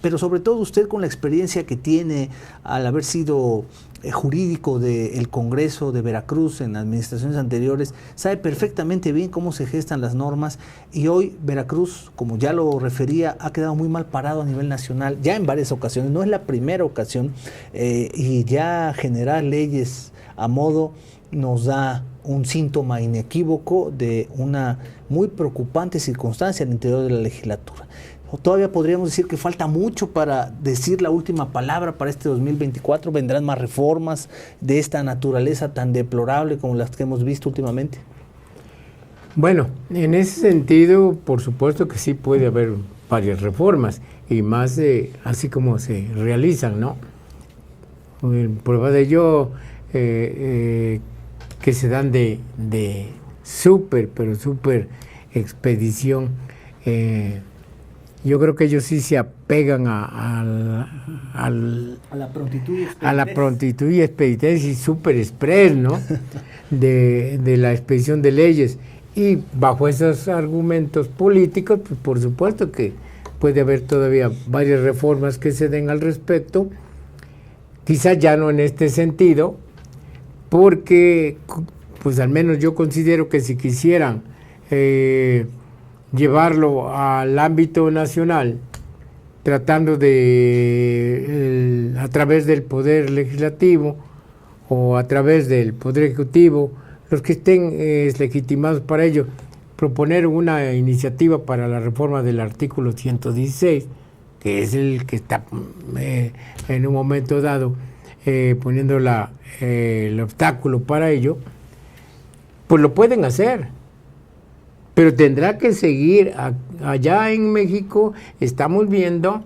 pero sobre todo usted, con la experiencia que tiene al haber sido jurídico del Congreso de Veracruz en administraciones anteriores, sabe perfectamente bien cómo se gestan las normas, y hoy Veracruz, como ya lo refería, ha quedado muy mal parado a nivel nacional, ya en varias ocasiones, no es la primera ocasión, y ya generar leyes a modo nos da un síntoma inequívoco de una muy preocupante circunstancia al interior de la legislatura. Todavía podríamos decir que falta mucho para decir la última palabra para este 2024. ¿Vendrán más reformas de esta naturaleza tan deplorable como las que hemos visto últimamente? Bueno, en ese sentido, por supuesto que sí puede haber varias reformas, y más así como se realizan, ¿no? Prueba de ello, que se dan de súper expedición. Yo creo que ellos sí se apegan a la prontitud y expeditencia y super express, ¿no? de la expedición de leyes. Y bajo esos argumentos políticos, pues por supuesto que puede haber todavía varias reformas que se den al respecto, quizás ya no en este sentido, porque pues al menos yo considero que si quisieran llevarlo al ámbito nacional, tratando de, a través del Poder Legislativo o a través del Poder Ejecutivo, los que estén legitimados para ello, proponer una iniciativa para la reforma del artículo 116, que es el que está en un momento dado poniendo el obstáculo para ello, pues lo pueden hacer. Pero tendrá que seguir. Allá en México estamos viendo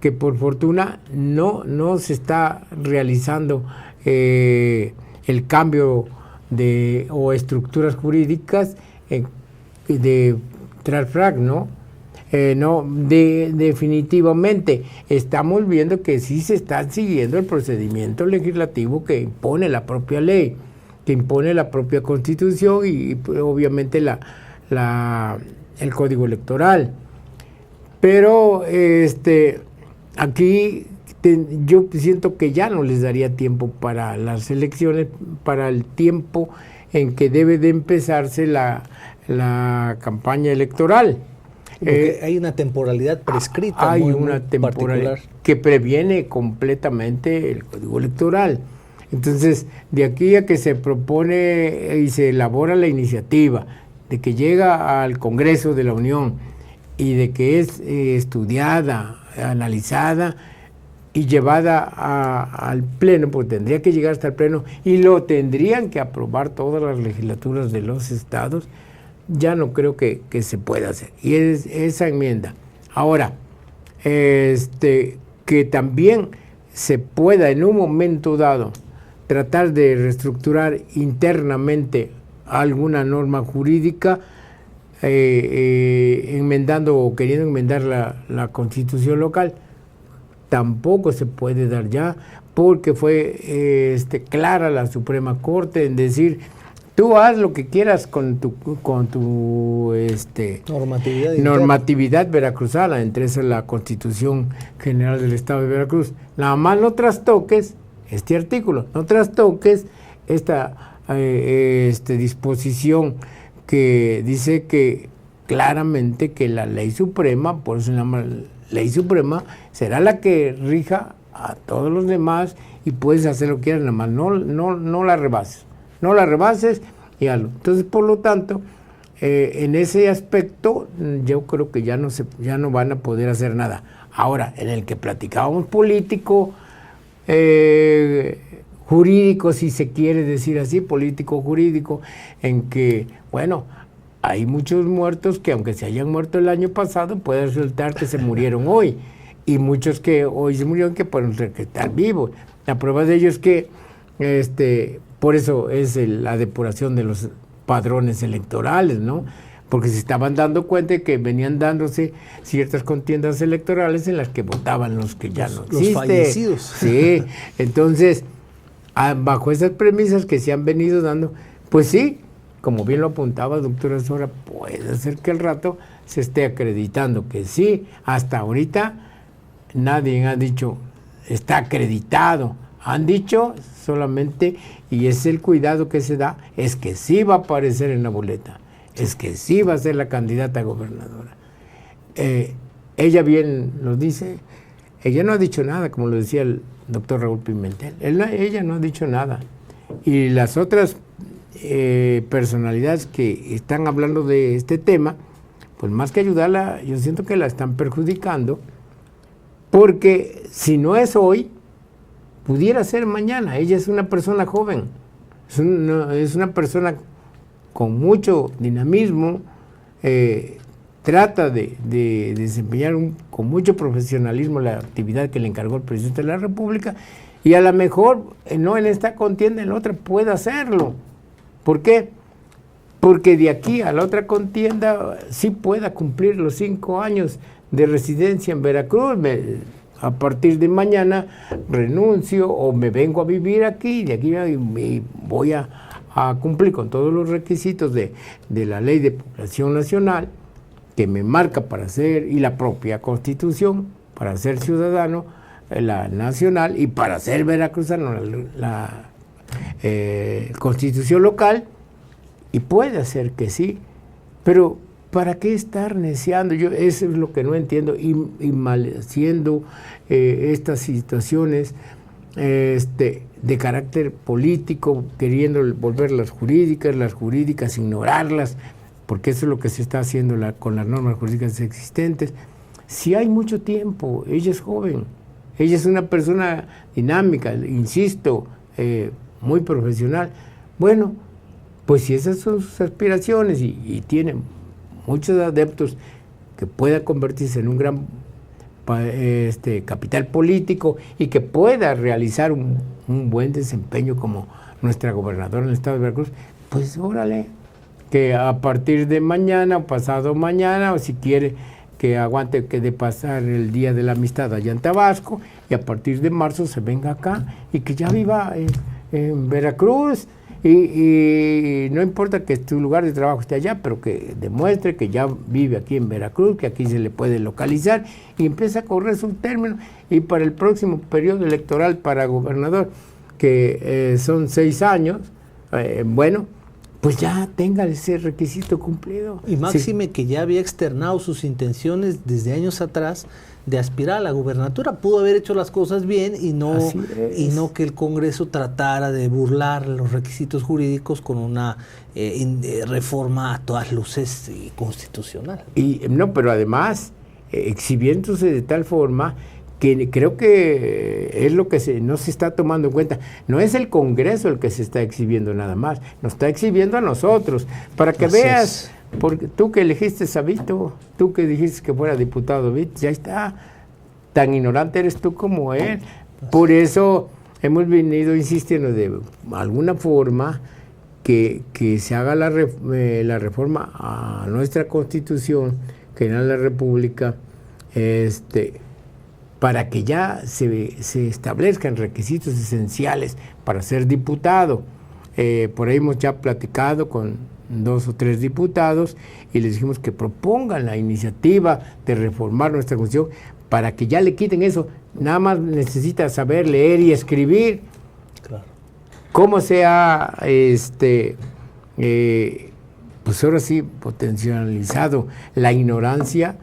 que por fortuna no se está realizando en el cambio o estructuras jurídicas de Transfrag, ¿no? Definitivamente estamos viendo que sí se está siguiendo el procedimiento legislativo que impone la propia ley, que impone la propia Constitución y obviamente el Código Electoral. Pero aquí yo siento que ya no les daría tiempo para las elecciones, para el tiempo en que debe de empezarse la campaña electoral. Porque hay una temporalidad prescrita. Hay muy una temporalidad que previene completamente el Código Electoral. Entonces, de aquí a que se propone y se elabora la iniciativa, de que llega al Congreso de la Unión y de que es estudiada, analizada y llevada al Pleno, pues tendría que llegar hasta el Pleno y lo tendrían que aprobar todas las legislaturas de los estados, ya no creo que se pueda hacer. Y es esa enmienda. Ahora, que también se pueda en un momento dado tratar de reestructurar internamente alguna norma jurídica, enmendando o queriendo enmendar la Constitución local, tampoco se puede dar ya, porque fue clara la Suprema Corte en decir: tú haz lo que quieras con tu normatividad veracruzana, entre esa la Constitución General del Estado de Veracruz. Nada más no trastoques este artículo, no trastoques esta disposición que dice que claramente que la ley suprema, por eso se llama ley suprema, será la que rija a todos los demás y puedes hacer lo que quieras, nada más no la rebases. No la rebases y hazlo. Entonces, por lo tanto, en ese aspecto, yo creo que ya no van a poder hacer nada. Ahora, en el que platicábamos político, jurídico, si se quiere decir así, político-jurídico, en que, bueno, hay muchos muertos que aunque se hayan muerto el año pasado, puede resultar que se murieron hoy. Y muchos que hoy se murieron que pueden estar vivos. La prueba de ello es que por eso es la depuración de los padrones electorales, ¿no? Porque se estaban dando cuenta de que venían dándose ciertas contiendas electorales en las que votaban los que ya no existen. Los fallecidos. Sí, entonces, bajo esas premisas que se han venido dando, pues sí, como bien lo apuntaba doctora Sora, puede ser que al rato se esté acreditando que sí. Hasta ahorita nadie ha dicho está acreditado. Han dicho solamente, y es el cuidado que se da, es que sí va a aparecer en la boleta, es que sí va a ser la candidata a gobernadora. Ella bien lo dice, ella no ha dicho nada, como lo decía el doctor Raúl Pimentel, ella no ha dicho nada. Y las otras personalidades que están hablando de este tema, pues más que ayudarla, yo siento que la están perjudicando, porque si no es hoy, pudiera ser mañana. Ella es una persona joven, es una persona con mucho dinamismo, trata de desempeñar con mucho profesionalismo la actividad que le encargó el presidente de la República, y a lo mejor, no en esta contienda, en la otra puede hacerlo. ¿Por qué? Porque de aquí a la otra contienda sí pueda cumplir los 5 años de residencia en Veracruz. A partir de mañana renuncio o me vengo a vivir aquí, de aquí voy a cumplir con todos los requisitos de la Ley de Población Nacional, que me marca para ser, y la propia Constitución, para ser ciudadano, la nacional, y para ser veracruzano, la Constitución local, y puede hacer que sí, pero ¿para qué estar neciando? Eso es lo que no entiendo, y malhaciendo estas situaciones de carácter político, queriendo volver las jurídicas ignorarlas, porque eso es lo que se está haciendo con las normas jurídicas existentes. Si hay mucho tiempo, ella es joven, ella es una persona dinámica, insisto, muy profesional. Bueno, pues si esas son sus aspiraciones y tiene muchos adeptos, que pueda convertirse en un gran capital político y que pueda realizar un buen desempeño como nuestra gobernadora en el estado de Veracruz, pues órale, que a partir de mañana o pasado mañana, o si quiere que aguante que de pasar el Día de la Amistad allá en Tabasco, y a partir de marzo se venga acá y que ya viva en Veracruz. Y no importa que tu lugar de trabajo esté allá, pero que demuestre que ya vive aquí en Veracruz, que aquí se le puede localizar, y empieza a correr su término. Y para el próximo periodo electoral para gobernador, que son 6 años, bueno, pues ya tenga ese requisito cumplido. Y máxime que ya había externado sus intenciones desde años atrás de aspirar a la gubernatura. Pudo haber hecho las cosas bien y no que el Congreso tratara de burlar los requisitos jurídicos con una reforma a todas luces constitucional. Y no, pero además exhibiéndose de tal forma que creo que es lo que no se está tomando en cuenta. No es el Congreso el que se está exhibiendo nada más, nos está exhibiendo a nosotros, para que veas, porque tú que elegiste a Vito, tú que dijiste que fuera diputado Vito, ya está, tan ignorante eres tú como él. Por eso hemos venido insistiendo de alguna forma que se haga la reforma a nuestra Constitución General de la República, para que ya se establezcan requisitos esenciales para ser diputado. Por ahí hemos ya platicado con 2 o 3 diputados y les dijimos que propongan la iniciativa de reformar nuestra Constitución para que ya le quiten eso. Nada más necesita saber leer y escribir. Claro. ¿Cómo se ha, pues ahora sí, potencializado la ignorancia?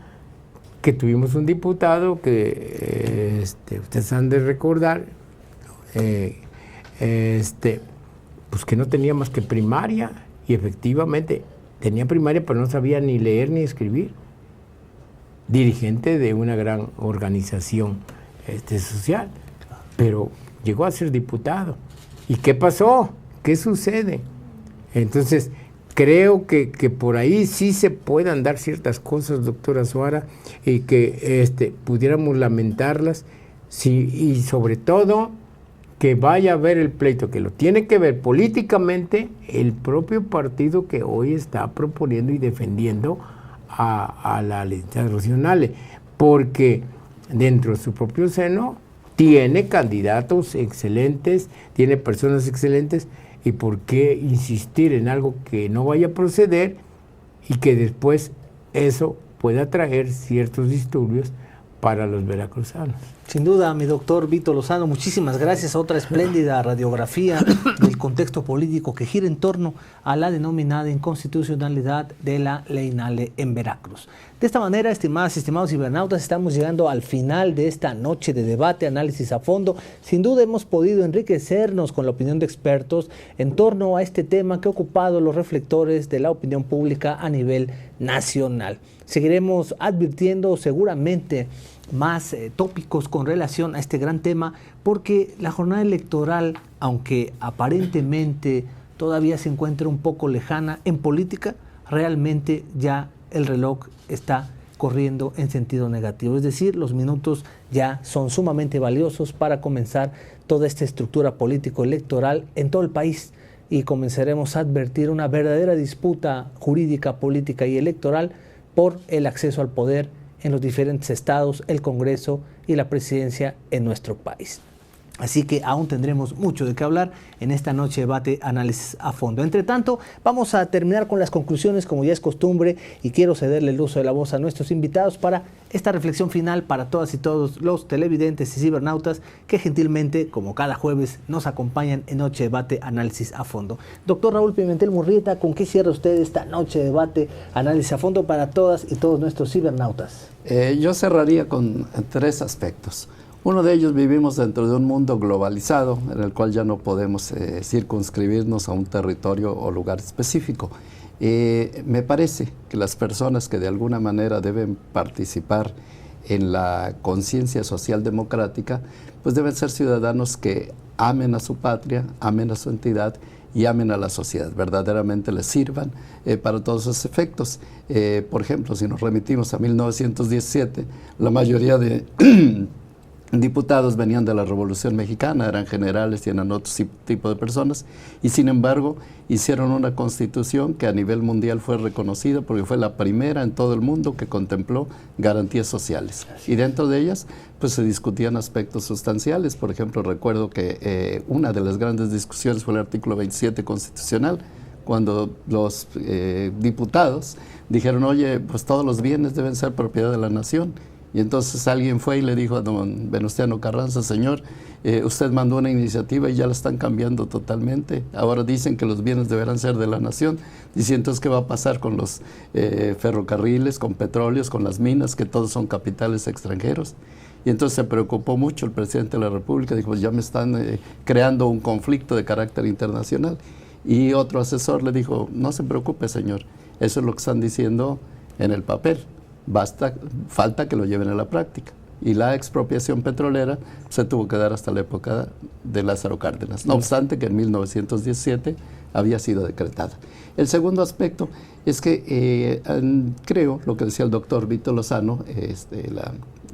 Que tuvimos un diputado que ustedes han de recordar, pues que no tenía más que primaria, y efectivamente tenía primaria pero no sabía ni leer ni escribir, dirigente de una gran organización social, pero llegó a ser diputado. ¿Y qué pasó? ¿Qué sucede? Entonces creo que por ahí sí se puedan dar ciertas cosas, doctora Suara, y que pudiéramos lamentarlas, sí, y sobre todo que vaya a ver el pleito, que lo tiene que ver políticamente el propio partido que hoy está proponiendo y defendiendo a la licenciada Rocío Nale, porque dentro de su propio seno tiene candidatos excelentes, tiene personas excelentes. ¿Y por qué insistir en algo que no vaya a proceder y que después eso pueda traer ciertos disturbios para los veracruzanos? Sin duda, mi doctor Vito Lozano, muchísimas gracias a otra espléndida radiografía del contexto político que gira en torno a la denominada inconstitucionalidad de la Ley Nale en Veracruz. De esta manera, estimadas y estimados cibernautas, estamos llegando al final de esta noche de debate, análisis a fondo. Sin duda hemos podido enriquecernos con la opinión de expertos en torno a este tema que ha ocupado los reflectores de la opinión pública a nivel nacional. Seguiremos advirtiendo seguramente más tópicos con relación a este gran tema, porque la jornada electoral, aunque aparentemente todavía se encuentra un poco lejana en política, realmente ya el reloj está corriendo en sentido negativo. Es decir, los minutos ya son sumamente valiosos para comenzar toda esta estructura político-electoral en todo el país, y comenzaremos a advertir una verdadera disputa jurídica, política y electoral por el acceso al poder en los diferentes estados, el Congreso y la presidencia en nuestro país. Así que aún tendremos mucho de qué hablar en esta noche de debate, análisis a fondo. Entre tanto, vamos a terminar con las conclusiones, como ya es costumbre, y quiero cederle el uso de la voz a nuestros invitados para esta reflexión final para todas y todos los televidentes y cibernautas que gentilmente, como cada jueves, nos acompañan en Noche de Debate, Análisis a Fondo. Doctor Raúl Pimentel Murrieta, ¿con qué cierra usted esta Noche de Debate, Análisis a Fondo para todas y todos nuestros cibernautas? Yo cerraría con 3 aspectos. Uno de ellos, vivimos dentro de un mundo globalizado en el cual ya no podemos circunscribirnos a un territorio o lugar específico. Me parece que las personas que de alguna manera deben participar en la conciencia social democrática, pues deben ser ciudadanos que amen a su patria, amen a su entidad y amen a la sociedad, verdaderamente les sirvan para todos esos efectos. Por ejemplo, si nos remitimos a 1917, la mayoría de diputados venían de la Revolución Mexicana, eran generales y eran otro tipo de personas, y sin embargo hicieron una constitución que a nivel mundial fue reconocida porque fue la primera en todo el mundo que contempló garantías sociales. Y dentro de ellas pues se discutían aspectos sustanciales. Por ejemplo, recuerdo que una de las grandes discusiones fue el artículo 27 constitucional, cuando los diputados dijeron, oye, pues todos los bienes deben ser propiedad de la nación. Y entonces alguien fue y le dijo a don Venustiano Carranza, señor, usted mandó una iniciativa y ya la están cambiando totalmente. Ahora dicen que los bienes deberán ser de la nación. Dice, entonces, ¿qué va a pasar con los ferrocarriles, con petróleos, con las minas, que todos son capitales extranjeros? Y entonces se preocupó mucho el presidente de la República, dijo, pues ya me están creando un conflicto de carácter internacional. Y otro asesor le dijo, no se preocupe, señor, eso es lo que están diciendo en el papel. Falta que lo lleven a la práctica. Y la expropiación petrolera se tuvo que dar hasta la época de Lázaro Cárdenas, no obstante que en 1917 había sido decretada. El segundo aspecto es que creo, lo que decía el doctor Vito Lozano, el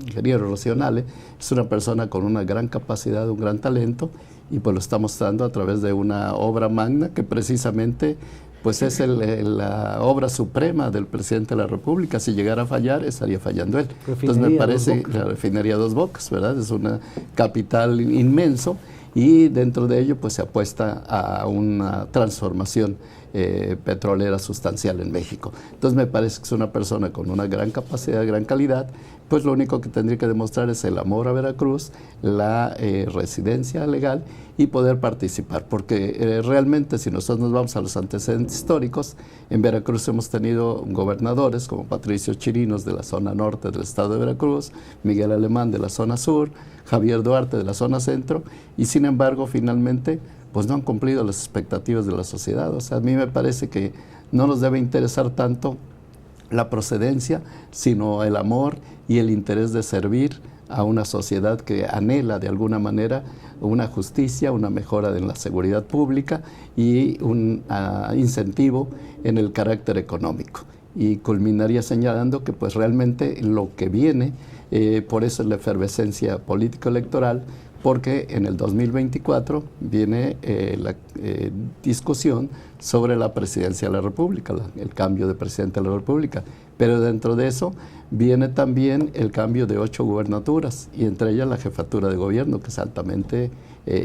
ingeniero Rocío Nale, es una persona con una gran capacidad, un gran talento, y pues lo está mostrando a través de una obra magna que precisamente pues es la obra suprema del presidente de la República. Si llegara a fallar, estaría fallando él. Entonces me parece la refinería Dos Bocas, ¿verdad? Es un capital inmenso y dentro de ello pues se apuesta a una transformación petrolera sustancial en México. Entonces me parece que es una persona con una gran capacidad, gran calidad, pues lo único que tendría que demostrar es el amor a Veracruz, la residencia legal y poder participar, porque realmente si nosotros nos vamos a los antecedentes históricos, en Veracruz hemos tenido gobernadores como Patricio Chirinos de la zona norte del estado de Veracruz, Miguel Alemán de la zona sur, Javier Duarte de la zona centro, y sin embargo finalmente pues no han cumplido las expectativas de la sociedad. O sea, a mí me parece que no nos debe interesar tanto la procedencia, sino el amor y el interés de servir a una sociedad que anhela de alguna manera una justicia, una mejora en la seguridad pública y un incentivo en el carácter económico. Y culminaría señalando que pues realmente lo que viene, por eso es la efervescencia político-electoral, porque en el 2024 viene la discusión sobre la presidencia de la República, el cambio de presidente de la República. Pero dentro de eso viene también el cambio de 8 gubernaturas, y entre ellas la jefatura de gobierno, que es altamente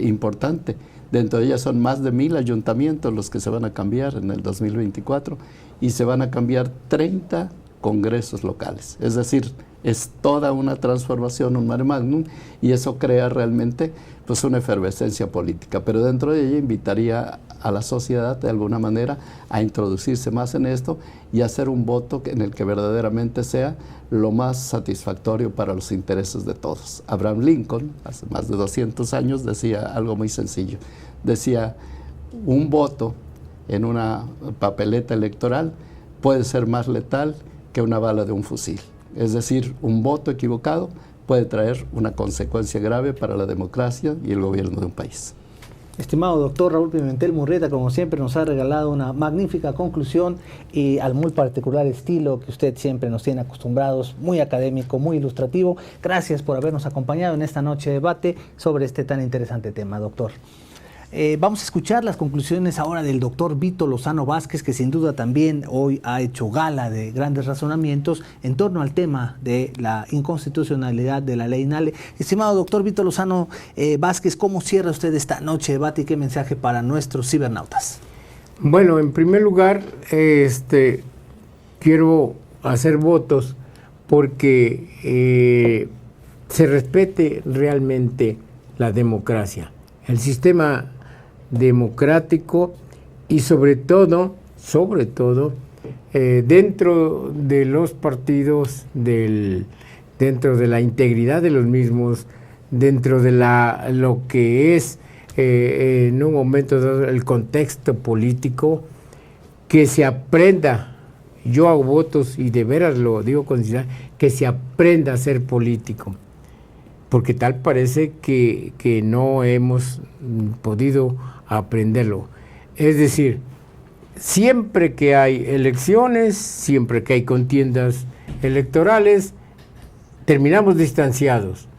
importante. Dentro de ellas son más de 1000 ayuntamientos los que se van a cambiar en el 2024, y se van a cambiar 30 congresos locales. Es decir, es toda una transformación, un mare magnum, y eso crea realmente pues una efervescencia política. Pero dentro de ella invitaría a la sociedad de alguna manera a introducirse más en esto y hacer un voto en el que verdaderamente sea lo más satisfactorio para los intereses de todos. Abraham Lincoln, hace más de 200 años, decía algo muy sencillo. Decía, un voto en una papeleta electoral puede ser más letal que una bala de un fusil. Es decir, un voto equivocado puede traer una consecuencia grave para la democracia y el gobierno de un país. Estimado doctor Raúl Pimentel Murrieta, como siempre nos ha regalado una magnífica conclusión y al muy particular estilo que usted siempre nos tiene acostumbrados, muy académico, muy ilustrativo. Gracias por habernos acompañado en esta noche de debate sobre este tan interesante tema, doctor. Vamos a escuchar las conclusiones ahora del doctor Vito Lozano Vázquez, que sin duda también hoy ha hecho gala de grandes razonamientos en torno al tema de la inconstitucionalidad de la ley Nale. Estimado doctor Vito Lozano Vázquez, ¿cómo cierra usted esta noche de debate y qué mensaje para nuestros cibernautas? Bueno, en primer lugar, quiero hacer votos porque se respete realmente la democracia, el sistema democrático y sobre todo, dentro de los partidos, dentro de la integridad de los mismos, dentro de lo que es en un momento dado el contexto político, que se aprenda, yo hago votos y de veras lo digo con sinceridad, que se aprenda a ser político, porque tal parece que no hemos podido aprenderlo. Es decir, siempre que hay elecciones, siempre que hay contiendas electorales, terminamos distanciados.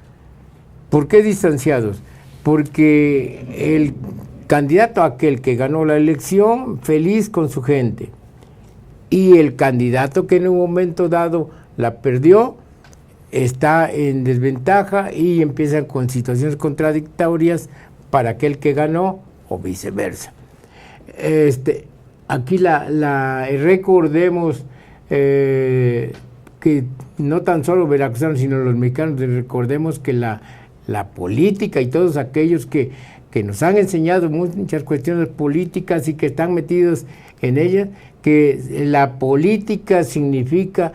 ¿Por qué distanciados? Porque el candidato aquel que ganó la elección, feliz con su gente, y el candidato que en un momento dado la perdió, está en desventaja y empiezan con situaciones contradictorias para aquel que ganó o viceversa. Aquí recordemos que no tan solo veracruzanos, sino los mexicanos, recordemos que la política y todos aquellos que nos han enseñado muchas cuestiones políticas y que están metidos en ellas, que la política significa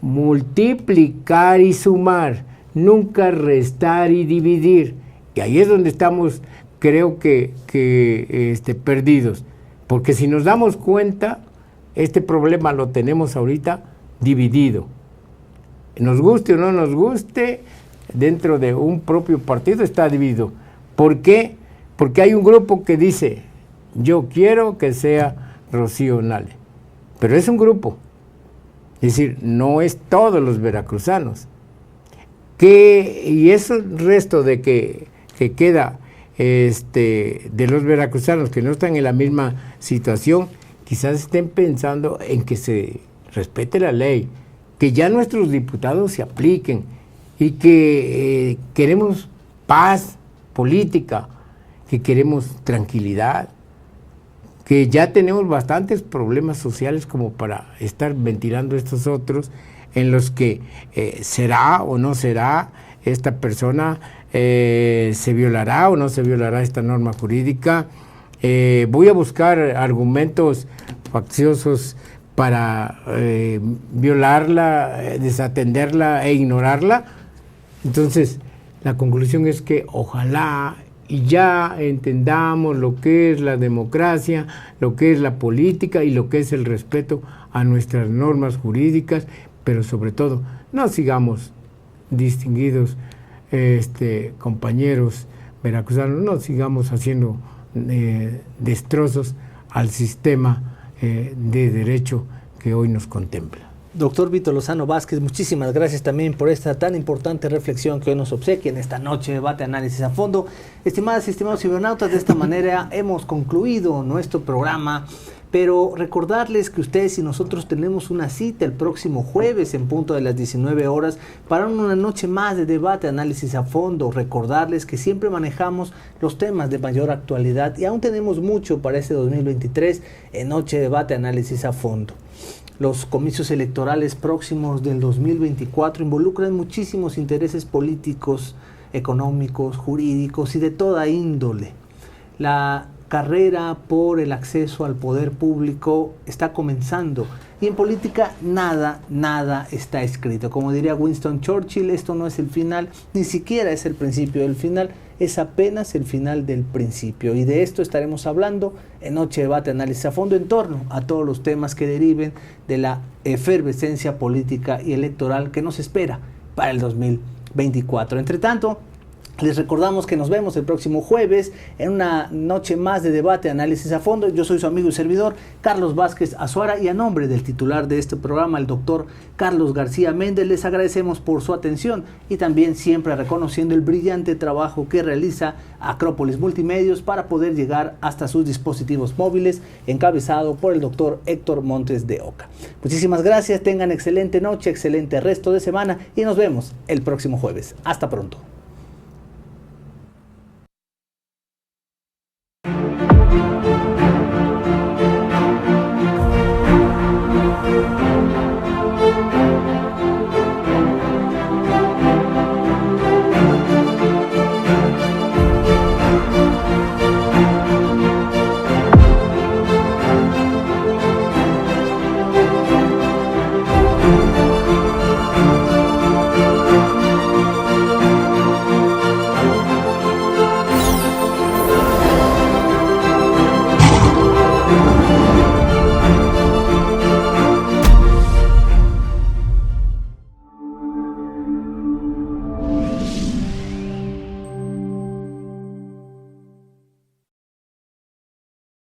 multiplicar y sumar, nunca restar y dividir. Y ahí es donde estamos, creo que perdidos. Porque si nos damos cuenta, este problema lo tenemos ahorita dividido. Nos guste o no nos guste, dentro de un propio partido está dividido. ¿Por qué? Porque hay un grupo que dice, yo quiero que sea Rocío Nale. Pero es un grupo. Es decir, no es todos los veracruzanos. Y ese resto de que queda de los veracruzanos que no están en la misma situación, quizás estén pensando en que se respete la ley, que ya nuestros diputados se apliquen y que queremos paz política, que queremos tranquilidad, que ya tenemos bastantes problemas sociales como para estar ventilando estos otros en los que será o no será esta persona, se violará o no se violará esta norma jurídica. Voy a buscar argumentos facciosos para violarla, desatenderla e ignorarla. Entonces, la conclusión es que ojalá y ya entendamos lo que es la democracia, lo que es la política y lo que es el respeto a nuestras normas jurídicas, pero sobre todo no sigamos, distinguidos compañeros veracruzanos, no sigamos haciendo destrozos al sistema de derecho que hoy nos contempla. Doctor Víctor Lozano Vázquez, muchísimas gracias también por esta tan importante reflexión que hoy nos obsequia en esta noche de debate, análisis a fondo. Estimadas y estimados cibernautas, de esta manera hemos concluido nuestro programa, pero recordarles que ustedes y nosotros tenemos una cita el próximo jueves en punto de las 19 horas para una noche más de debate, análisis a fondo. Recordarles que siempre manejamos los temas de mayor actualidad y aún tenemos mucho para este 2023 en noche de debate, análisis a fondo. Los comicios electorales próximos del 2024 involucran muchísimos intereses políticos, económicos, jurídicos y de toda índole. La carrera por el acceso al poder público está comenzando y en política nada está escrito. Como diría Winston Churchill, esto no es el final, ni siquiera es el principio del final, es apenas el final del principio. Y de esto estaremos hablando en Noche de Debate, Análisis a Fondo en torno a todos los temas que deriven de la efervescencia política y electoral que nos espera para el 2024. Entre tanto, les recordamos que nos vemos el próximo jueves en una noche más de debate, análisis a fondo. Yo soy su amigo y servidor, Carlos Vázquez Azuara, y a nombre del titular de este programa, el doctor Carlos García Méndez, les agradecemos por su atención y también siempre reconociendo el brillante trabajo que realiza Acrópolis Multimedios para poder llegar hasta sus dispositivos móviles, encabezado por el doctor Héctor Montes de Oca. Muchísimas gracias, tengan excelente noche, excelente resto de semana y nos vemos el próximo jueves. Hasta pronto.